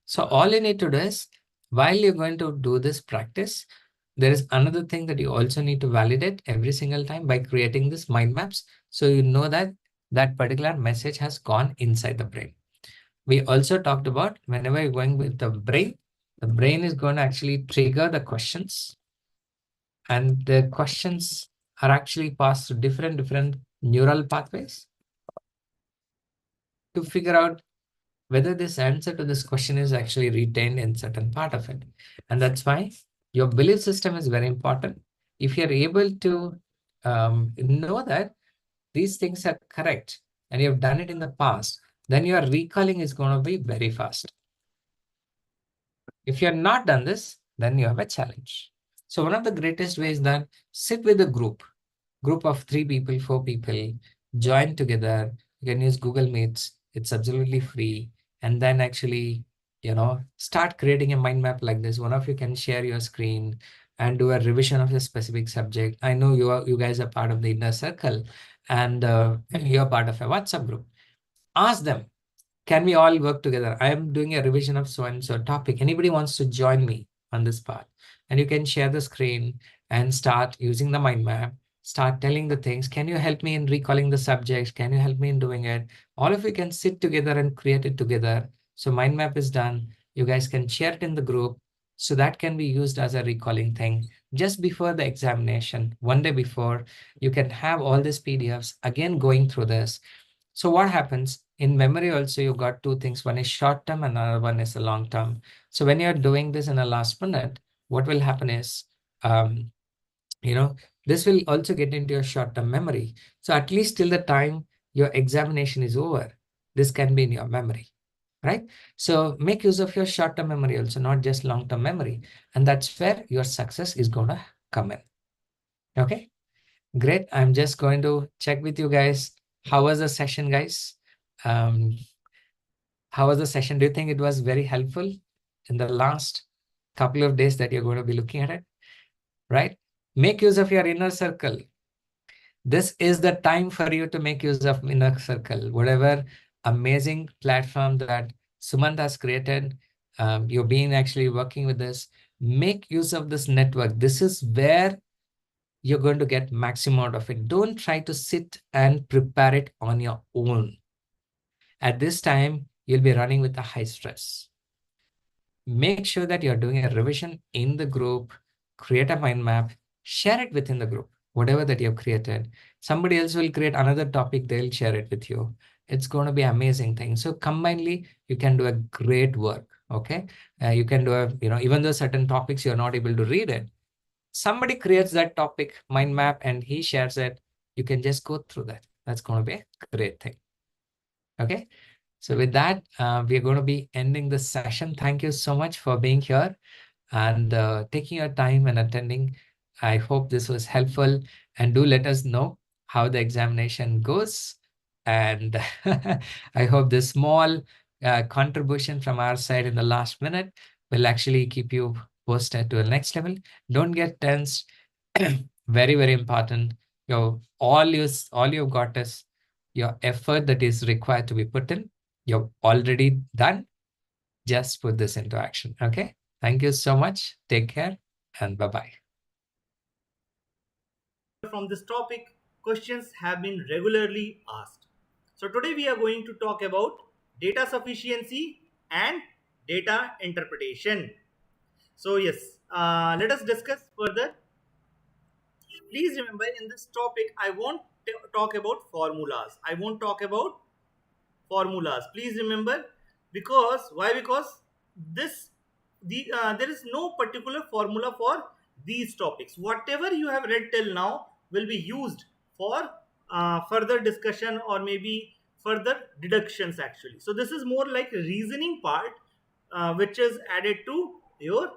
So all you need to do is, while you're going to do this practice, there is another thing that you also need to validate every single time by creating this mind maps. So you know that that particular message has gone inside the brain. We also talked about whenever you're going with the brain is going to actually trigger the questions, and the questions are actually passed to different neural pathways to figure out whether this answer to this question is actually retained in certain part of it. And that's why your belief system is very important. If you're able to know that these things are correct and you've done it in the past, then your recalling is going to be very fast. If you have not done this, then you have a challenge. So one of the greatest ways that sit with a group of 3 people, 4 people, join together. You can use Google Meets. It's absolutely free. And then actually, start creating a mind map like this. One of you can share your screen and do a revision of a specific subject. I know you guys are part of the inner circle, and you're part of a WhatsApp group. Ask them, can we all work together? I am doing a revision of so and so topic. Anybody wants to join me on this path? And you can share the screen and start using the mind map, start telling the things. Can you help me in recalling the subjects? Can you help me in doing it? All of you can sit together and create it together. So mind map is done. You guys can share it in the group. So that can be used as a recalling thing. Just before the examination, one day before, you can have all these PDFs again going through this. So what happens in memory also, you got 2 things. One is short term and another one is a long term. So when you're doing this in a last minute, what will happen is, um, this will also get into your short term memory. So at least till the time your examination is over, this can be in your memory, right? So make use of your short term memory also, not just long term memory. And that's where your success is going to come in. Okay. Great. I'm just going to check with you guys. How was the session, guys? Um, how was the session? Do you think it was very helpful in the last couple of days that you're going to be looking at it, right? Make use of your inner circle. This is the time for you to make use of inner circle. Whatever amazing platform that Sumant has created, you've been actually working with this. Make use of this network. This is where you're going to get maximum out of it. Don't try to sit and prepare it on your own. At this time, you'll be running with a high stress. Make sure that you're doing a revision in the group, create a mind map, share it within the group, whatever that you've created. Somebody else will create another topic, they'll share it with you. It's going to be amazing thing. So combinedly, you can do a great work. Okay. You can do even though certain topics you're not able to read it, somebody creates that topic mind map and he shares it. You can just go through that. That's going to be a great thing. Okay. So with that, we're going to be ending this session. Thank you so much for being here and taking your time and attending. I hope this was helpful, and do let us know how the examination goes. And I hope this small contribution from our side in the last minute will actually keep you posted to the next level. Don't get tense. Very, very important. All you've got is your effort that is required to be put in. You've already done. Just put this into action. Okay. Thank you so much. Take care and bye-bye. from this topic, questions have been regularly asked. So today we are going to talk about data sufficiency and data interpretation. So yes, let us discuss further. Please remember, in this topic I won't talk about formulas. I won't talk about formulas, please remember. Because this there is no particular formula for these topics. Whatever you have read till now will be used for further discussion or maybe further deductions actually. So this is more like reasoning part, which is added to your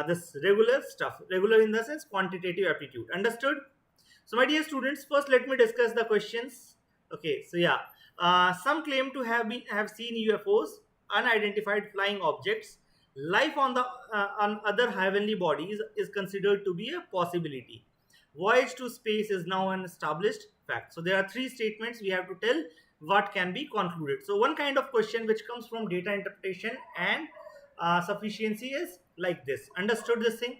this regular stuff, regular in the sense quantitative aptitude. Understood? So, my dear students, first let me discuss the questions. Okay, so yeah, some claim to have seen UFOs, unidentified flying objects. Life on the on other heavenly bodies is considered to be a possibility. Voyage to space is now an established fact. So there are three statements we have to tell what can be concluded. So one kind of question which comes from data interpretation and sufficiency is like this. Understood this thing?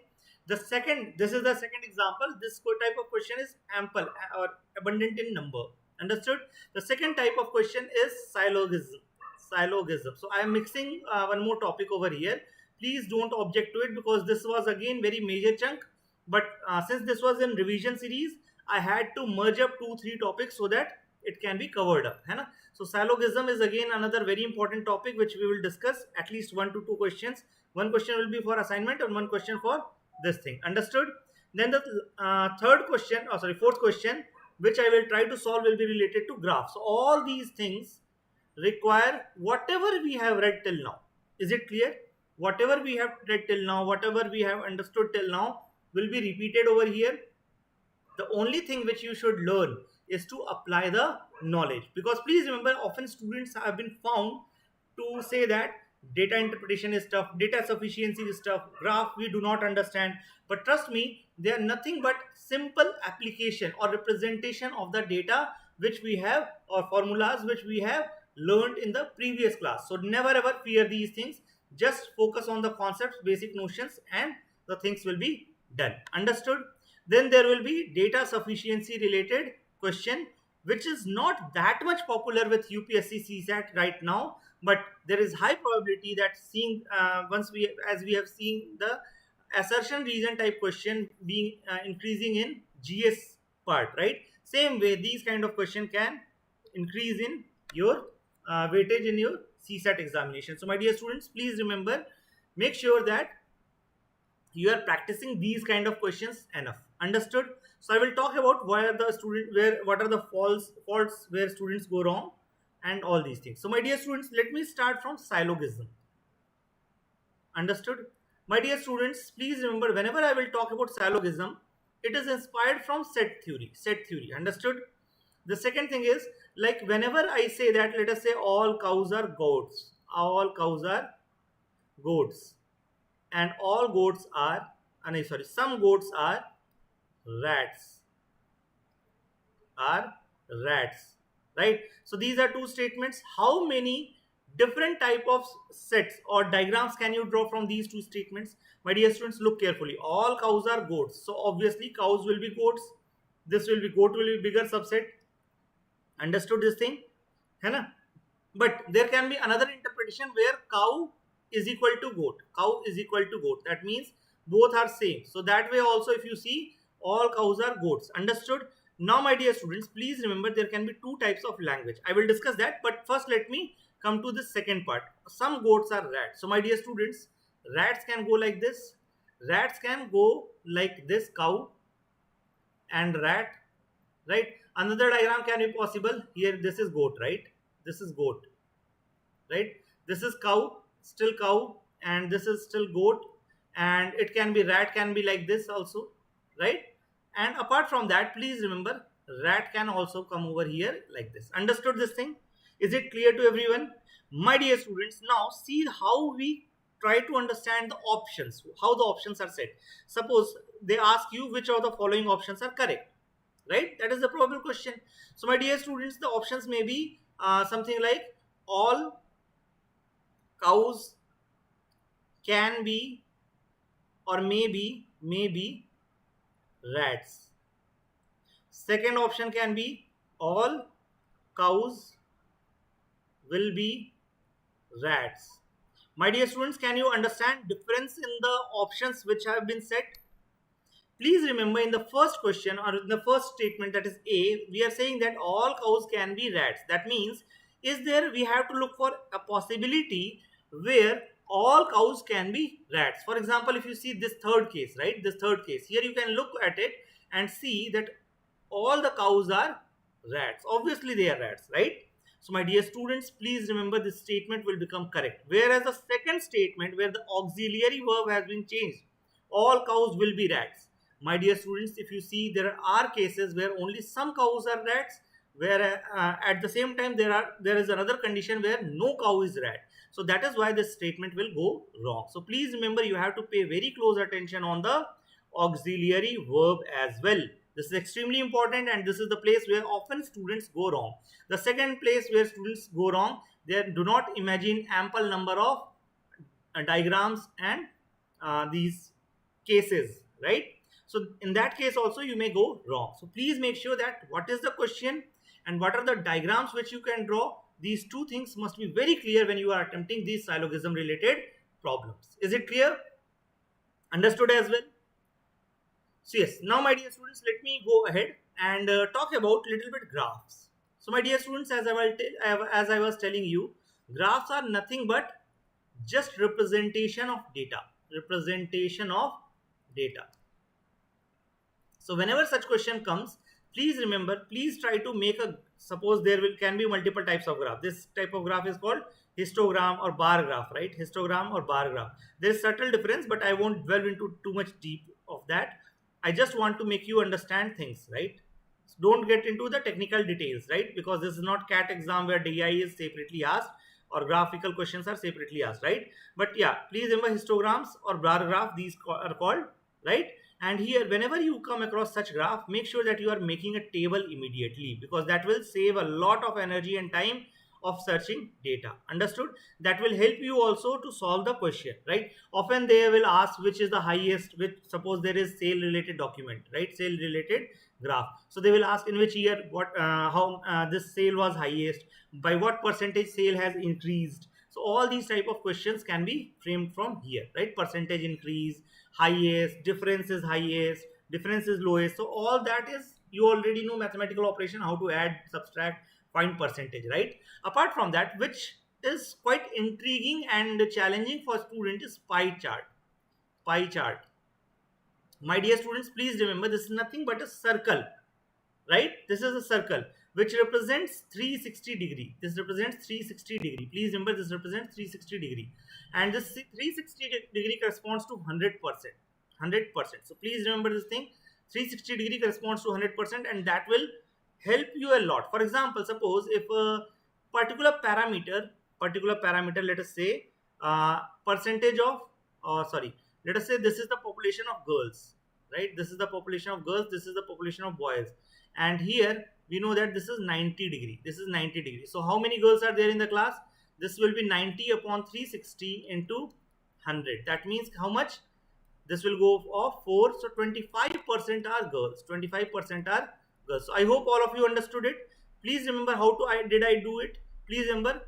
This is the second example. This type of question is ample or abundant in number. Understood? The second type of question is syllogism. Syllogism. So I am mixing one more topic over here. Please don't object to it because this was again very major chunk. But since this was in revision series, I had to merge up 2-3 topics so that it can be covered up. है ना? So syllogism is again another very important topic which we will discuss. At least 1 to 2 questions. One question will be for assignment and one question for this thing. Understood? Then the fourth question which I will try to solve will be related to graphs. So all these things require whatever we have read till now. Is it clear? Whatever we have read till now, whatever we have understood till now will be repeated over here. The only thing which you should learn is to apply the knowledge, because please remember, often students have been found to say that data interpretation is tough, data sufficiency is tough, graph we do not understand. But trust me, they are nothing but simple application or representation of the data which we have, or formulas which we have learned in the previous class. So never ever fear these things. Just focus on the concepts, basic notions, and the things will be done. Understood? Then there will be data sufficiency related question, which is not that much popular with UPSC CSAT right now, but there is high probability that seeing once we as we have seen the assertion region type question being increasing in GS part, right? Same way these kind of question can increase in your weightage in your CSAT examination. So my dear students, please remember, make sure that you are practicing these kind of questions enough. Understood? So I will talk about what are the faults where students go wrong and all these things. So my dear students, let me start from syllogism. Understood? My dear students, please remember, whenever I will talk about syllogism, it is inspired from set theory. Understood? The second thing is, like, whenever I say that, let us say all cows are goats, all cows are goats, and all goats are, some goats rats are rats, right? So these are two statements. How many different type of sets or diagrams can you draw from these two statements? My dear students, look carefully. All cows are goats, so obviously cows will be goats. This will be goat will be bigger subset. Understood this thing? है ना? But there can be another interpretation where cow is equal to goat. Cow is equal to goat. That means both are same. So that way also, if you see, all cows are goats. Understood? Now, my dear students, please remember there can be two types of language. I will discuss that. But first, let me come to the second part. Some goats are rats. So my dear students, rats can go like this. Rats can go like this, cow and rat, right? Another diagram can be possible. Here, this is goat, right? This is goat, right? This is cow, still cow, and this is still goat, and it can be rat, can be like this also, right? And apart from that, please remember, rat can also come over here like this. Understood this thing? Is it clear to everyone? My dear students, now see how we try to understand the options, how the options are set. Suppose they ask you which of the following options are correct, right? That is the probable question. So my dear students, the options may be something like all cows can be or maybe rats. Second option can be all cows will be rats. My dear students, can you understand difference in the options which have been set? Please remember, in the first question or in the first statement, that is A, we are saying that all cows can be rats. That means, is there, we have to look for a possibility where all cows can be rats. For example, if you see this third case, right? This third case, here you can look at it and see that all the cows are rats. Obviously, they are rats, right? So, my dear students, please remember this statement will become correct. Whereas the second statement, where the auxiliary verb has been changed, all cows will be rats. My dear students, if you see, there are cases where only some cows are rats, where at the same time there is another condition where no cow is rat. So that is why this statement will go wrong. So please remember, you have to pay very close attention on the auxiliary verb as well. This is extremely important, and this is the place where often students go wrong. The second place where students go wrong, they do not imagine ample number of diagrams and these cases, right? So in that case also you may go wrong. So please make sure that what is the question and what are the diagrams which you can draw. These two things must be very clear when you are attempting these syllogism related problems. Is it clear? Understood as well? So yes, now my dear students, let me go ahead and talk about little bit graphs. So my dear students, as I was telling you, graphs are nothing but just representation of data. Representation of data. So whenever such question comes, please remember, please try to make a, suppose there can be multiple types of graph. This type of graph is called histogram or bar graph, right? Histogram or bar graph. There is subtle difference, but I won't delve into too much deep of that. I just want to make you understand things, right? So don't get into the technical details, right? Because this is not CAT exam where DI is separately asked or graphical questions are separately asked, right? But yeah, please remember, histograms or bar graph, these are called, right? And here, whenever you come across such graph, make sure that you are making a table immediately, because that will save a lot of energy and time of searching data. Understood? That will help you also to solve the question, right? Often they will ask which is the highest, which, suppose there is sale related document, right? Sale related graph. So they will ask in which year, what, how this sale was highest, by what percentage sale has increased. So all these type of questions can be framed from here, right? Percentage increase, highest, difference is highest, difference is lowest. So all that is, you already know mathematical operation, how to add, subtract, find percentage, right? Apart from that, which is quite intriguing and challenging for student, is pie chart. Pie chart. My dear students, please remember, this is nothing but a circle, right? This is a circle which represents 360 degree. This represents 360 degree. Please remember, this represents 360 degree, and this 360 degree corresponds to 100%. 100%. So please remember this thing, 360 degree corresponds to 100%, and that will help you a lot. For example, suppose if a particular parameter, let us say percentage of, sorry, let us say this is the population of girls, right? This is the population of girls, this is the population of boys, and here we know that this is 90 degree, this is 90 degree. So how many girls are there in the class? This will be 90 upon 360 into 100. That means how much? This will go off 4. So 25% are girls, 25% are girls. So I hope all of you understood it. Please remember, how did I do it? Please remember,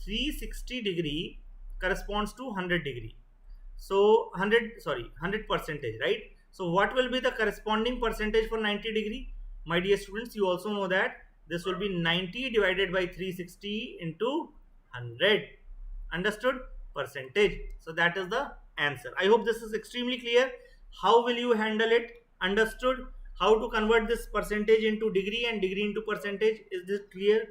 360 degree corresponds to 100 degree. So 100 percentage, right? So what will be the corresponding percentage for 90 degree? My dear students, you also know that this will be 90 divided by 360 into 100. Understood? Percentage. So that is the answer. I hope this is extremely clear. How will you handle it? Understood? How to convert this percentage into degree and degree into percentage? Is this clear?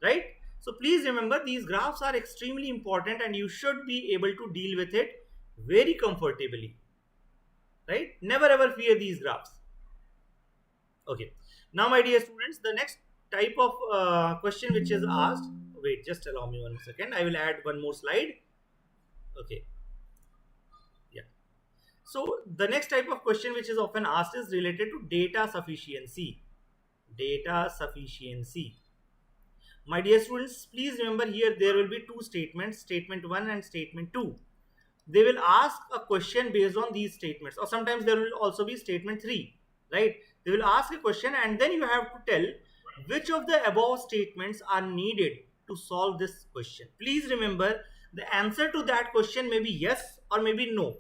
Right? So please remember, these graphs are extremely important and you should be able to deal with it very comfortably, right? Never ever fear these graphs. Okay, now my dear students, the next type of question which is asked, wait, just allow me 1 second, I will add one more slide. Okay, yeah. So the next type of question which is often asked is related to data sufficiency. Data sufficiency. My dear students, please remember, here there will be two statements, statement 1 and statement 2. They will ask a question based on these statements, or sometimes there will also be statement 3, right? They will ask a question and then you have to tell which of the above statements are needed to solve this question. Please remember, the answer to that question may be yes or maybe no,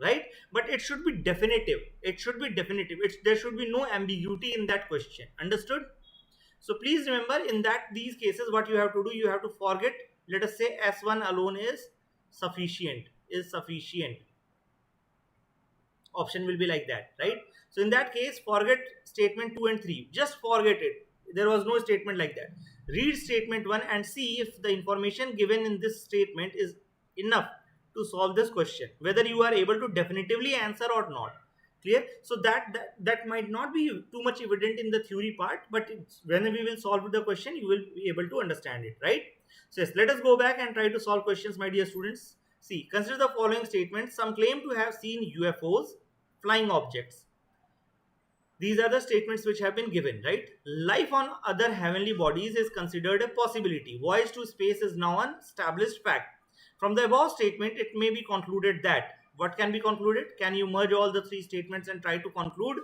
right? But it should be definitive. It should be definitive. There should be no ambiguity in that question. Understood? So please remember, in these cases, what you have to do, you have to forget, let us say S1 alone is sufficient, option will be like that, right? So in that case, forget statement 2 and 3, just forget it. There was no statement like that. Read statement 1 and see if the information given in this statement is enough to solve this question, whether you are able to definitively answer or not. Clear? So that might not be too much evident in the theory part, but when we will solve the question, you will be able to understand it, right? So yes, let us go back and try to solve questions, my dear students. See, consider the following statements. Some claim to have seen UFOs, flying objects. These are the statements which have been given, right? Life on other heavenly bodies is considered a possibility. Voyage to space is now an established fact. From the above statement, it may be concluded that. What can be concluded? Can you merge all the three statements and try to conclude?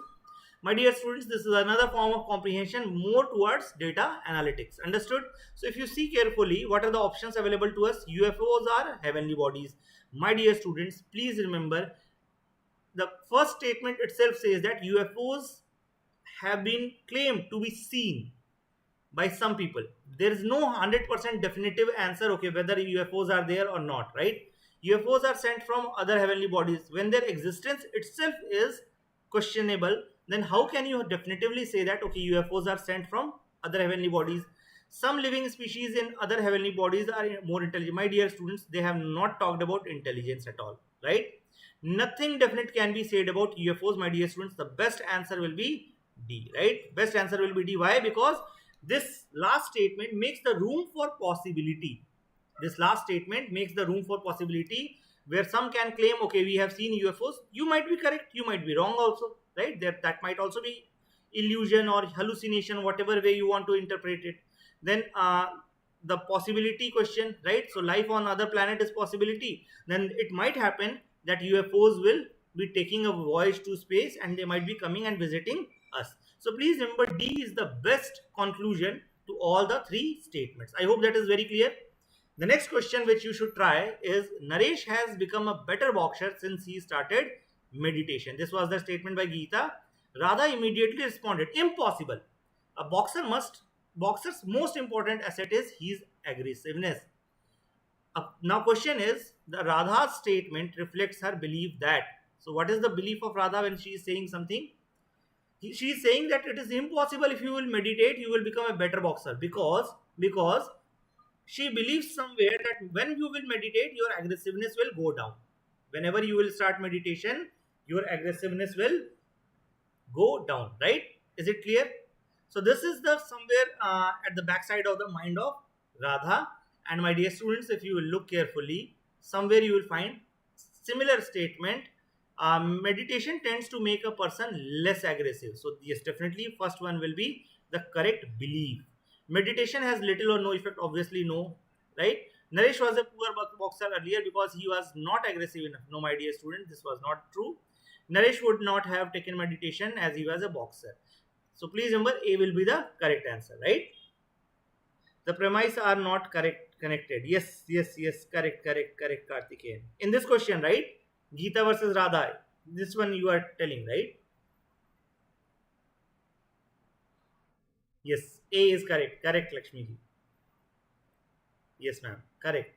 My dear students, this is another form of comprehension more towards data analytics. Understood? So if you see carefully, what are the options available to us? UFOs are heavenly bodies. My dear students, please remember, the first statement itself says that UFOs have been claimed to be seen by some people. There is no 100% definitive answer, okay, whether UFOs are there or not, right? UFOs are sent from other heavenly bodies. When their existence itself is questionable, then how can you definitively say that, okay, UFOs are sent from other heavenly bodies? Some living species in other heavenly bodies are more intelligent. My dear students, they have not talked about intelligence at all, right? Nothing definite can be said about UFOs, my dear students. The best answer will be D, right? Best answer will be D. Why? Because this last statement makes the room for possibility. This last statement makes the room for possibility, where some can claim, okay, we have seen UFOs. You might be correct, you might be wrong also, right? That might also be illusion or hallucination, whatever way you want to interpret it. Then the possibility question, right? So life on other planet is possibility. Then it might happen that UFOs will be taking a voyage to space and they might be coming and visiting us. So please remember, D is the best conclusion to all the three statements. I hope that is very clear. The next question which you should try is, Naresh has become a better boxer since he started meditation. This was the statement by Geeta. Radha immediately responded, impossible. A boxer's most important asset is his aggressiveness. Now question is, the Radha's statement reflects her belief that. So what is the belief of Radha when she is saying something? She is saying that it is impossible, if you will meditate, you will become a better boxer, because she believes somewhere that when you will meditate, your aggressiveness will go down. Whenever you will start meditation, your aggressiveness will go down, right? Is it clear? So this is the somewhere at the backside of the mind of Radha. And my dear students, if you will look carefully, somewhere you will find similar statement. Meditation tends to make a person less aggressive. So yes, definitely first one will be the correct belief. Meditation has little or no effect, obviously no, right? Naresh was a poor boxer earlier because he was not aggressive enough. No, my dear student, this was not true. Naresh would not have taken meditation as he was a boxer. So please remember, A will be the correct answer, right? The premise are not connected. Yes, correct, Karthikeyan. In this question, right? Geeta versus Radha. This one you are telling, right? Yes, A is correct. Correct, Lakshmi ji. Yes, ma'am. Correct.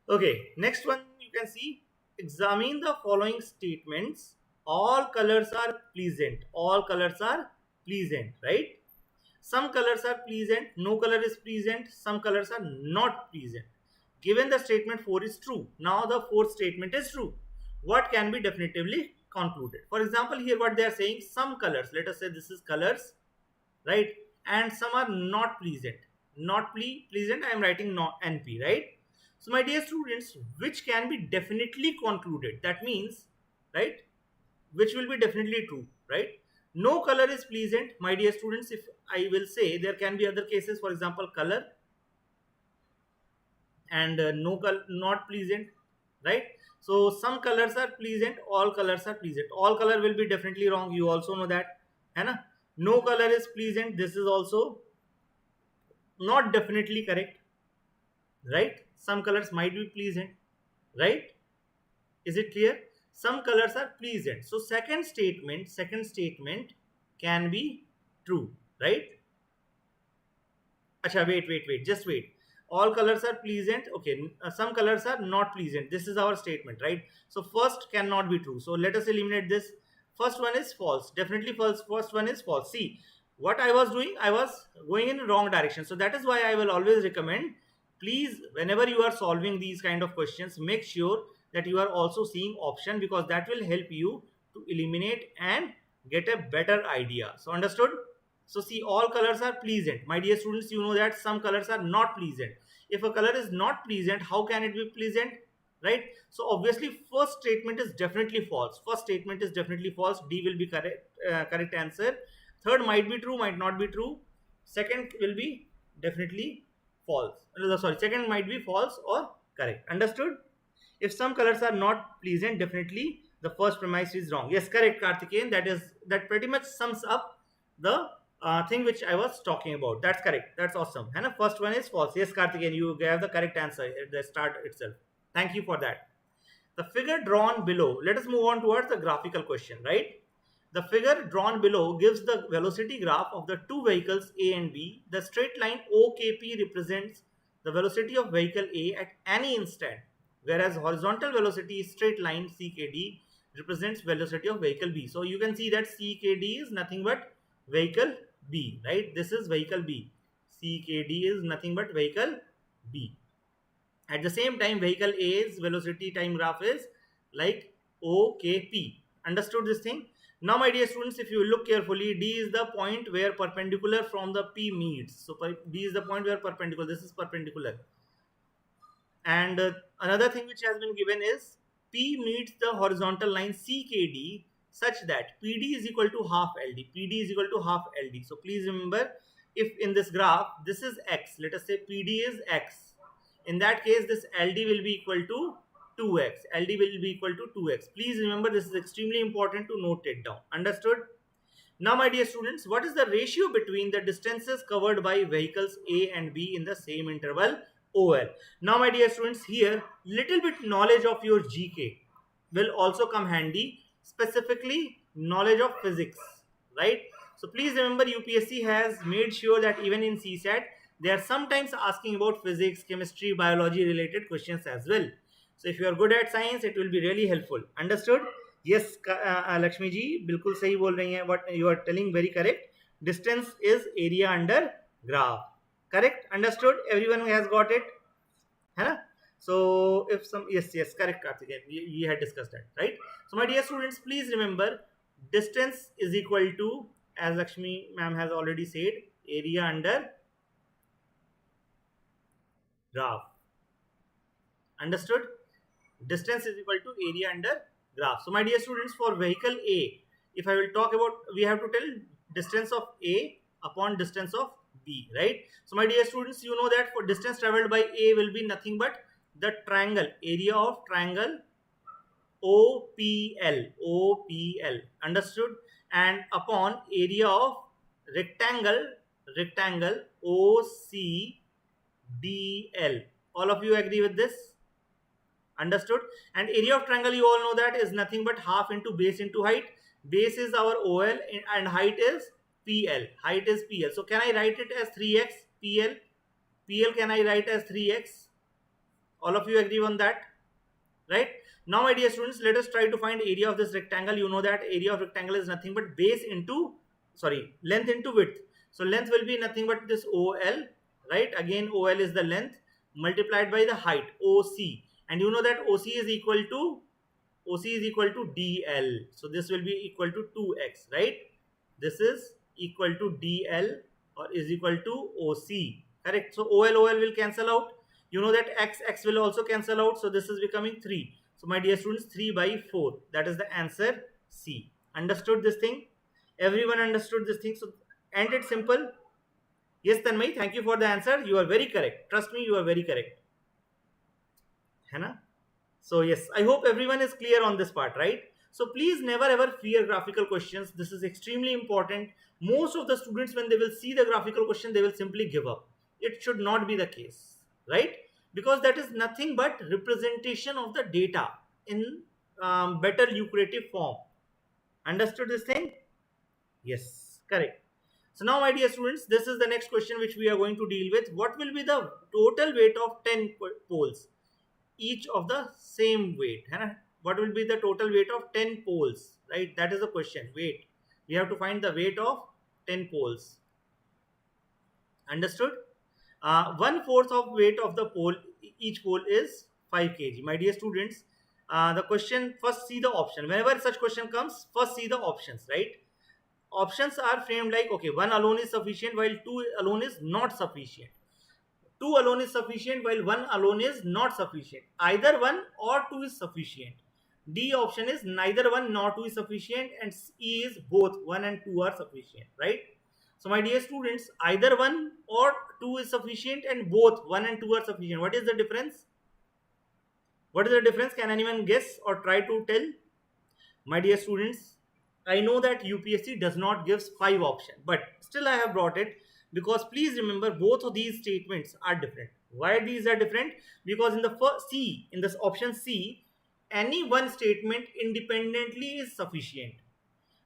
Okay, next one you can see. Examine the following statements. All colors are pleasant. All colors are pleasant, right? Some colors are pleasant. No color is pleasant. Some colors are not pleasant. Given the statement 4 is true. Now the fourth statement is true. What can be definitively concluded? For example, here what they are saying, some colors, let us say this is colors, right? And some are not pleasant. Not pleasant, I am writing not NP, right? So my dear students, which can be definitely concluded? That means, right, which will be definitely true, right? No color is pleasant, my dear students. If I will say, there can be other cases, for example, color and no color not pleasant, right? So some colors are pleasant, all colors are pleasant. All color will be definitely wrong, you also know that. है ना. No color is pleasant, this is also not definitely correct, right? Some colors might be pleasant, right? Is it clear? Some colors are pleasant. So second statement can be true, right? Acha, wait, just wait. All colors are pleasant. Okay, some colors are not pleasant. This is our statement, right? So first cannot be true. So let us eliminate this. First one is false. Definitely false. First one is false. See, what I was doing, I was going in wrong direction. So that is why I will always recommend, please, whenever you are solving these kind of questions, make sure that you are also seeing option, because that will help you to eliminate and get a better idea. So understood? So see, all colors are pleasant. My dear students, you know that some colors are not pleasant. If a color is not pleasant, how can it be pleasant? Right? So obviously, first statement is definitely false. First statement is definitely false. D will be correct answer. Third might be true, might not be true. Second will be definitely false. Sorry, second might be false or correct. Understood? If some colors are not pleasant, definitely the first premise is wrong. Yes, correct, Karthikeyan. That pretty much sums up the thing which I was talking about. That's correct. That's awesome. And the first one is false. Yes, Karthikeyan, you gave the correct answer at the start itself. Thank you for that. The figure drawn below. Let us move on towards the graphical question, right? The figure drawn below gives the velocity graph of the two vehicles A and B. The straight line OKP represents the velocity of vehicle A at any instant, whereas horizontal velocity straight line CKD represents velocity of vehicle B. So you can see that CKD is nothing but vehicle B, right? This is vehicle B. CKD is nothing but vehicle B. At the same time, vehicle A's velocity time graph is like OKP. Understood this thing? Now, my dear students, if you look carefully, D is the point where perpendicular from the P meets. So, D is the point where perpendicular. This is perpendicular. And another thing which has been given is P meets the horizontal line CKD such that PD is equal to half LD. PD is equal to half LD. So, please remember, if in this graph, this is X. Let us say PD is X. In that case, this LD will be equal to 2x. LD will be equal to 2x. Please remember, this is extremely important to note it down. Understood? Now, my dear students, what is the ratio between the distances covered by vehicles A and B in the same interval OL? Now, my dear students, here little bit knowledge of your GK will also come handy, specifically knowledge of physics, right? So please remember, UPSC has made sure that even in CSAT, they are sometimes asking about physics, chemistry, biology related questions as well. So if you are good at science, it will be really helpful. Understood? Yes, Lakshmi ji, बिल्कुल सही बोल रही हैं. What you are telling very correct. Distance is area under graph. Correct? Understood? Everyone has got it. है ना? So if some, yes, correct, Karthikeyan. We had discussed that, right? So my dear students, please remember, distance is equal to, as Lakshmi ma'am has already said, area under graph. Understood? Distance is equal to area under graph. So my dear students, for vehicle A, if I will talk about, we have to tell distance of A upon distance of B, right? So my dear students, you know that for distance traveled by A will be nothing but the triangle, area of triangle OPL. Understood? And upon area of rectangle OCDL. All of you agree with this? Understood? And area of triangle, you all know that, is nothing but half into base into height. Base is our OL and height is PL. Height is PL. So can I write it as 3x PL? PL can I write as 3x? All of you agree on that? Right? Now, my dear students, let us try to find area of this rectangle. You know that area of rectangle is nothing but base into, length into width. So length will be nothing but this OL, right? Again, OL is the length multiplied by the height, OC. And you know that OC is equal to DL. So this will be equal to 2x, right? This is equal to DL or is equal to OC. Correct? So OL will cancel out. You know that x will also cancel out. So this is becoming 3. So my dear students, 3 by 4. That is the answer C. Understood this thing? Everyone understood this thing? So, and it's simple. Yes, Tanmay, thank you for the answer. You are very correct. Trust me, you are very correct. है ना? So yes, I hope everyone is clear on this part, right? So please never ever fear graphical questions. This is extremely important. Most of the students, when they will see the graphical question, they will simply give up. It should not be the case, right? Because that is nothing but representation of the data in better lucrative form. Understood this thing? Yes, correct. So now, my dear students, this is the next question which we are going to deal with. What will be the total weight of 10 poles? Each of the same weight. है? What will be the total weight of 10 poles? Right? That is the question. Weight. We have to find the weight of 10 poles. Understood? 1/4 of weight of the pole, each pole is 5 kg. My dear students, the question, first see the option. Whenever such question comes, first see the options, right? Options are framed like, okay, 1 alone is sufficient while 2 alone is not sufficient. 2 alone is sufficient while 1 alone is not sufficient. Either 1 or 2 is sufficient. D option is neither 1 nor 2 is sufficient, and E is both 1 and 2 are sufficient, right? So my dear students, either 1 or 2 is sufficient and both 1 and 2 are sufficient. What is the difference? What is the difference? Can anyone guess or try to tell? My dear students, I know that UPSC does not give 5 options, but still I have brought it because please remember both of these statements are different. Why these are different? Because in the first C, in this option C, any one statement independently is sufficient.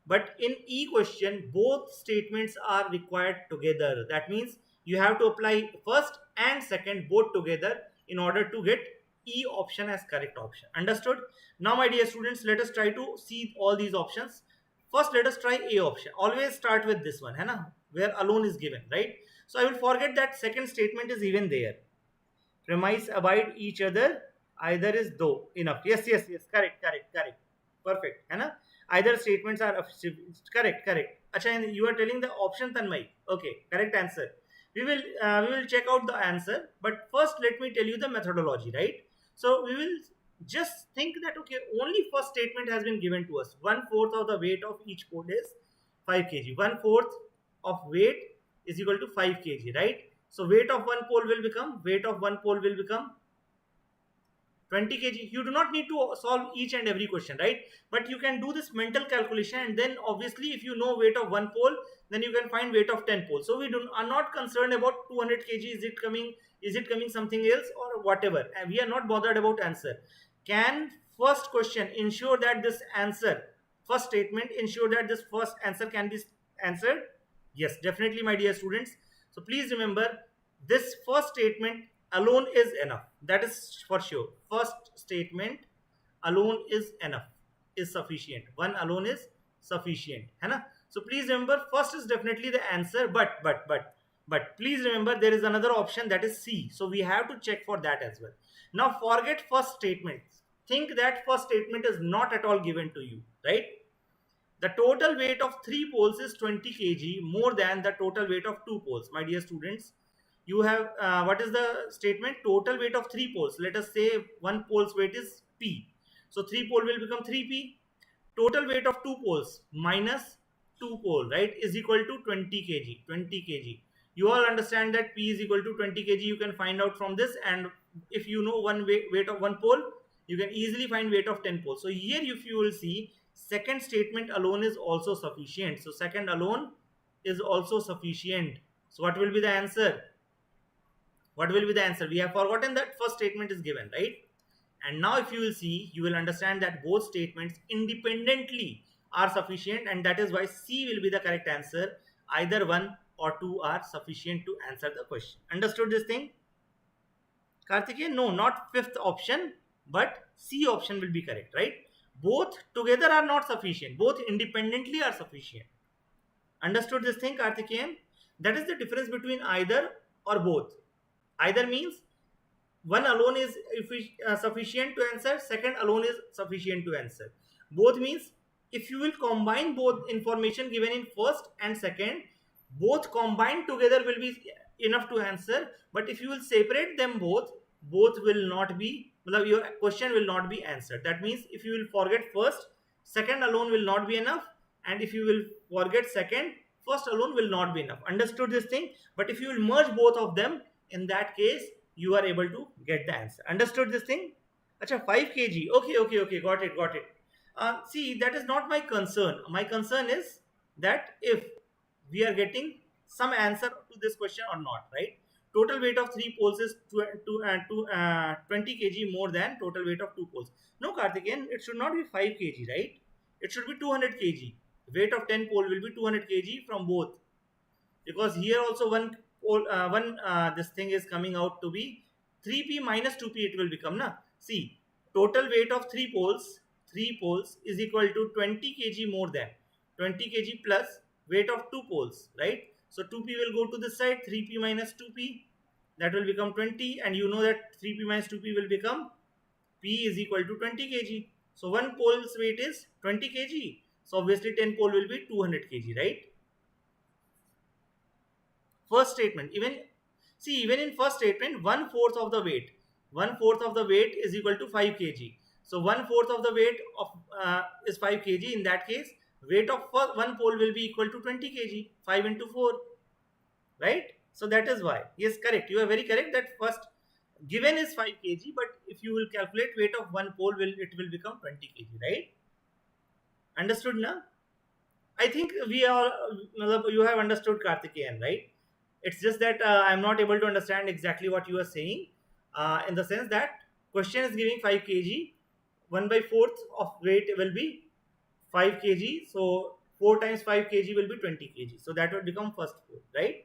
But in E question, both statements are required together. That means you have to apply first and second both together in order to get E option as correct option. Understood? Now, my dear students, let us try to see all these options. First, let us try A option. Always start with this one, hai na? Where alone is given, right? So I will forget that second statement is even there. Premise abide each other, either is though enough. Yes, yes, yes. Correct, correct, correct. Perfect. है ना? Either statements are correct, correct. Acha, you are telling the option Tanmay. Okay, correct answer. We will check out the answer, but first let me tell you the methodology, right? So we will just think that okay, only first statement has been given to us. 1/4 of the weight of each pole is 5 kg. 1/4 of weight is equal to 5 kg, right? So weight of one pole will become 20 kg. You do not need to solve each and every question, right? But you can do this mental calculation, and then obviously if you know weight of one pole, then you can find weight of 10 poles. So we are not concerned about 200 kg. Is it coming something else or whatever? And we are not bothered about answer. Can first question ensure that this answer, first statement ensure that this first answer can be answered? Yes, definitely, my dear students. So please remember, this first statement alone is enough. That is for sure. First statement alone is enough, is sufficient. One alone is sufficient, है ना? So please remember, first is definitely the answer, but please remember there is another option, that is C. So we have to check for that as well. Now forget first statement. Think that first statement is not at all given to you, right? The total weight of 3 poles is 20 kg more than the total weight of 2 poles. My dear students, you have what is the statement? Total weight of 3 poles. Let us say one pole's weight is P. So 3 pole will become 3P. Total weight of 2 poles minus 2 pole, right, is equal to 20 kg. 20 kg. You all understand that P is equal to 20 kg. You can find out from this, and if you know one weight of one pole, you can easily find weight of 10 poles. So here if you will see, second statement alone is also sufficient. So second alone is also sufficient. So what will be the answer? What will be the answer? We have forgotten that first statement is given, right? And now if you will see, you will understand that both statements independently are sufficient, and that is why C will be the correct answer. Either 1 or 2 are sufficient to answer the question. Understood this thing? Karthikeyan, no, not fifth option, but C option will be correct, right? Both together are not sufficient. Both independently are sufficient. Understood this thing, Karthikeyan? That is the difference between either or both. Either means one alone is sufficient to answer, second alone is sufficient to answer. Both means if you will combine both information given in first and second, both combined together will be enough to answer. But if you will separate them both will not be, your question will not be answered. That means if you will forget first, second alone will not be enough, and if you will forget second, first alone will not be enough. Understood this thing? But if you will merge both of them, in that case you are able to get the answer. Understood this thing? Acha, 5 kg. Okay, got it. See, that is not my concern. My concern is that if we are getting some answer to this question or not, right? Total weight of 3 poles is 20 kg more than total weight of 2 poles. No, Karthikeyan, it should not be 5 kg, right? It should be 200 kg. Weight of 10 pole will be 200 kg from both, because here also one this thing is coming out to be 3p minus 2p, it will become na. See, total weight of 3 poles is equal to 20 kg more than 20 kg plus weight of 2 poles, right? So 2p will go to this side, 3p minus 2p, that will become 20, and you know that 3p minus 2p will become p is equal to 20 kg. So one pole's weight is 20 kg, so obviously 10 pole will be 200 kg, right? First statement, even in first statement, one fourth of the weight is equal to 5 kg. So one fourth of the weight of is 5 kg. In that case, weight of one pole will be equal to 20 kg. 5 into 4, right? So that is why, yes, correct, you are very correct that first given is 5 kg, but if you will calculate weight of one pole, it will become 20 kg, right? Understood now? I think we are, you have understood, Karthikeyan, right? It's just that I'm not able to understand exactly what you are saying, in the sense that question is giving 5 kg, 1 by 4th of weight will be 5 kg, so 4 times 5 kg will be 20 kg. So that will become first 4, right?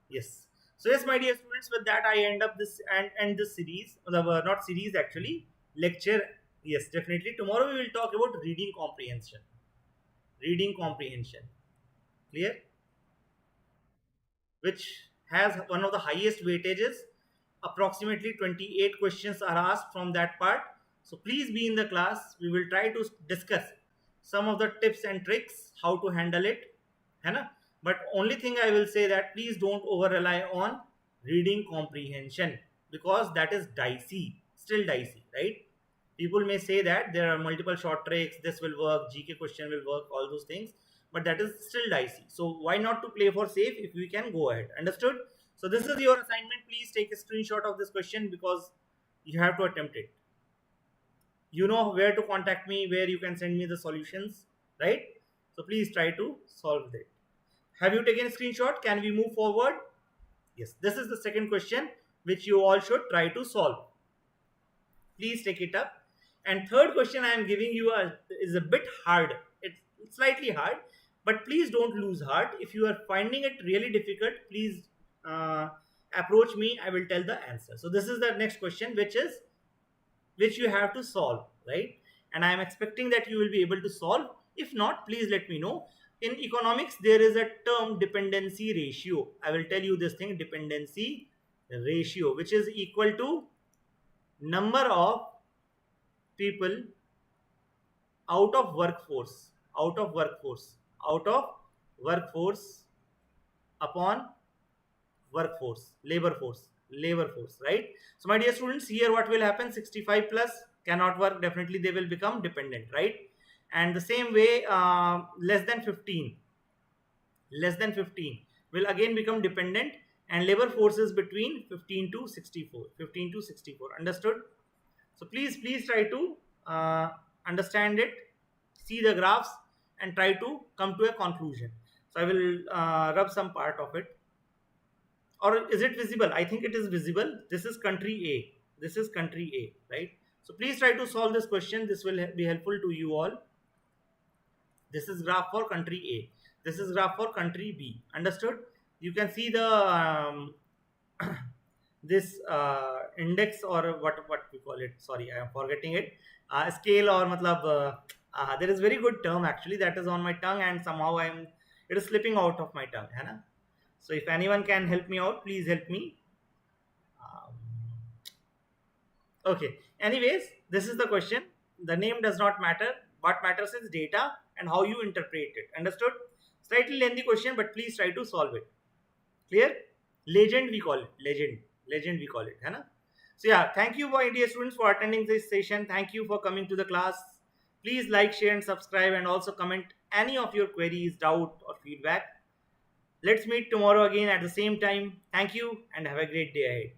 Yes. So yes, my dear students, with that I end up this and end this series, not series actually, lecture. Yes, definitely. Tomorrow we will talk about reading comprehension. Reading comprehension. Clear? Which has one of the highest weightages. Approximately 28 questions are asked from that part. So please be in the class. We will try to discuss some of the tips and tricks how to handle it. है ना? But only thing I will say that please don't over rely on reading comprehension, because that is dicey, still dicey, right? People may say that there are multiple short tricks, this will work, GK question will work, all those things, but that is still dicey. So why not to play for safe if we can go ahead? Understood? So this is your assignment. Please take a screenshot of this question because you have to attempt it. You know where to contact me, where you can send me the solutions, right? So please try to solve it. Have you taken a screenshot? Can we move forward? Yes, this is the second question which you all should try to solve. Please take it up. And third question I am giving you is a bit hard. It's slightly hard, but please don't lose heart. If you are finding it really difficult, please approach me. I will tell the answer. So this is the next question, which you have to solve, right? And I am expecting that you will be able to solve. If not, please let me know. In economics, there is a term dependency ratio. I will tell you this thing, dependency ratio, which is equal to number of people out of workforce upon labor force, right? So my dear students, here what will happen, 65 plus cannot work, definitely they will become dependent, right? And the same way, less than 15 will again become dependent, and labor forces between 15 to 64. Understood? So please try to understand it, see the graphs, and try to come to a conclusion. So I will rub some part of it. Or is it visible? I think it is visible. This is country A, right? So please try to solve this question. This will be helpful to you all. This is graph for country A. This is graph for country B. Understood? You can see the this index, or what we call it. Sorry, I am forgetting it. Scale, or matlab, there is very good term actually that is on my tongue, and somehow it is slipping out of my tongue. है ना? So if anyone can help me out, please help me. Okay. Anyways, this is the question. The name does not matter. What matters is data and how you interpret it. Understood? Slightly lengthy question, but please try to solve it. Clear? Legend we call it. Legend we call it. है ना? So yeah, thank you, my dear students, for attending this session. Thank you for coming to the class. Please like, share, and subscribe, and also comment any of your queries, doubt, or feedback. Let's meet tomorrow again at the same time. Thank you and have a great day ahead.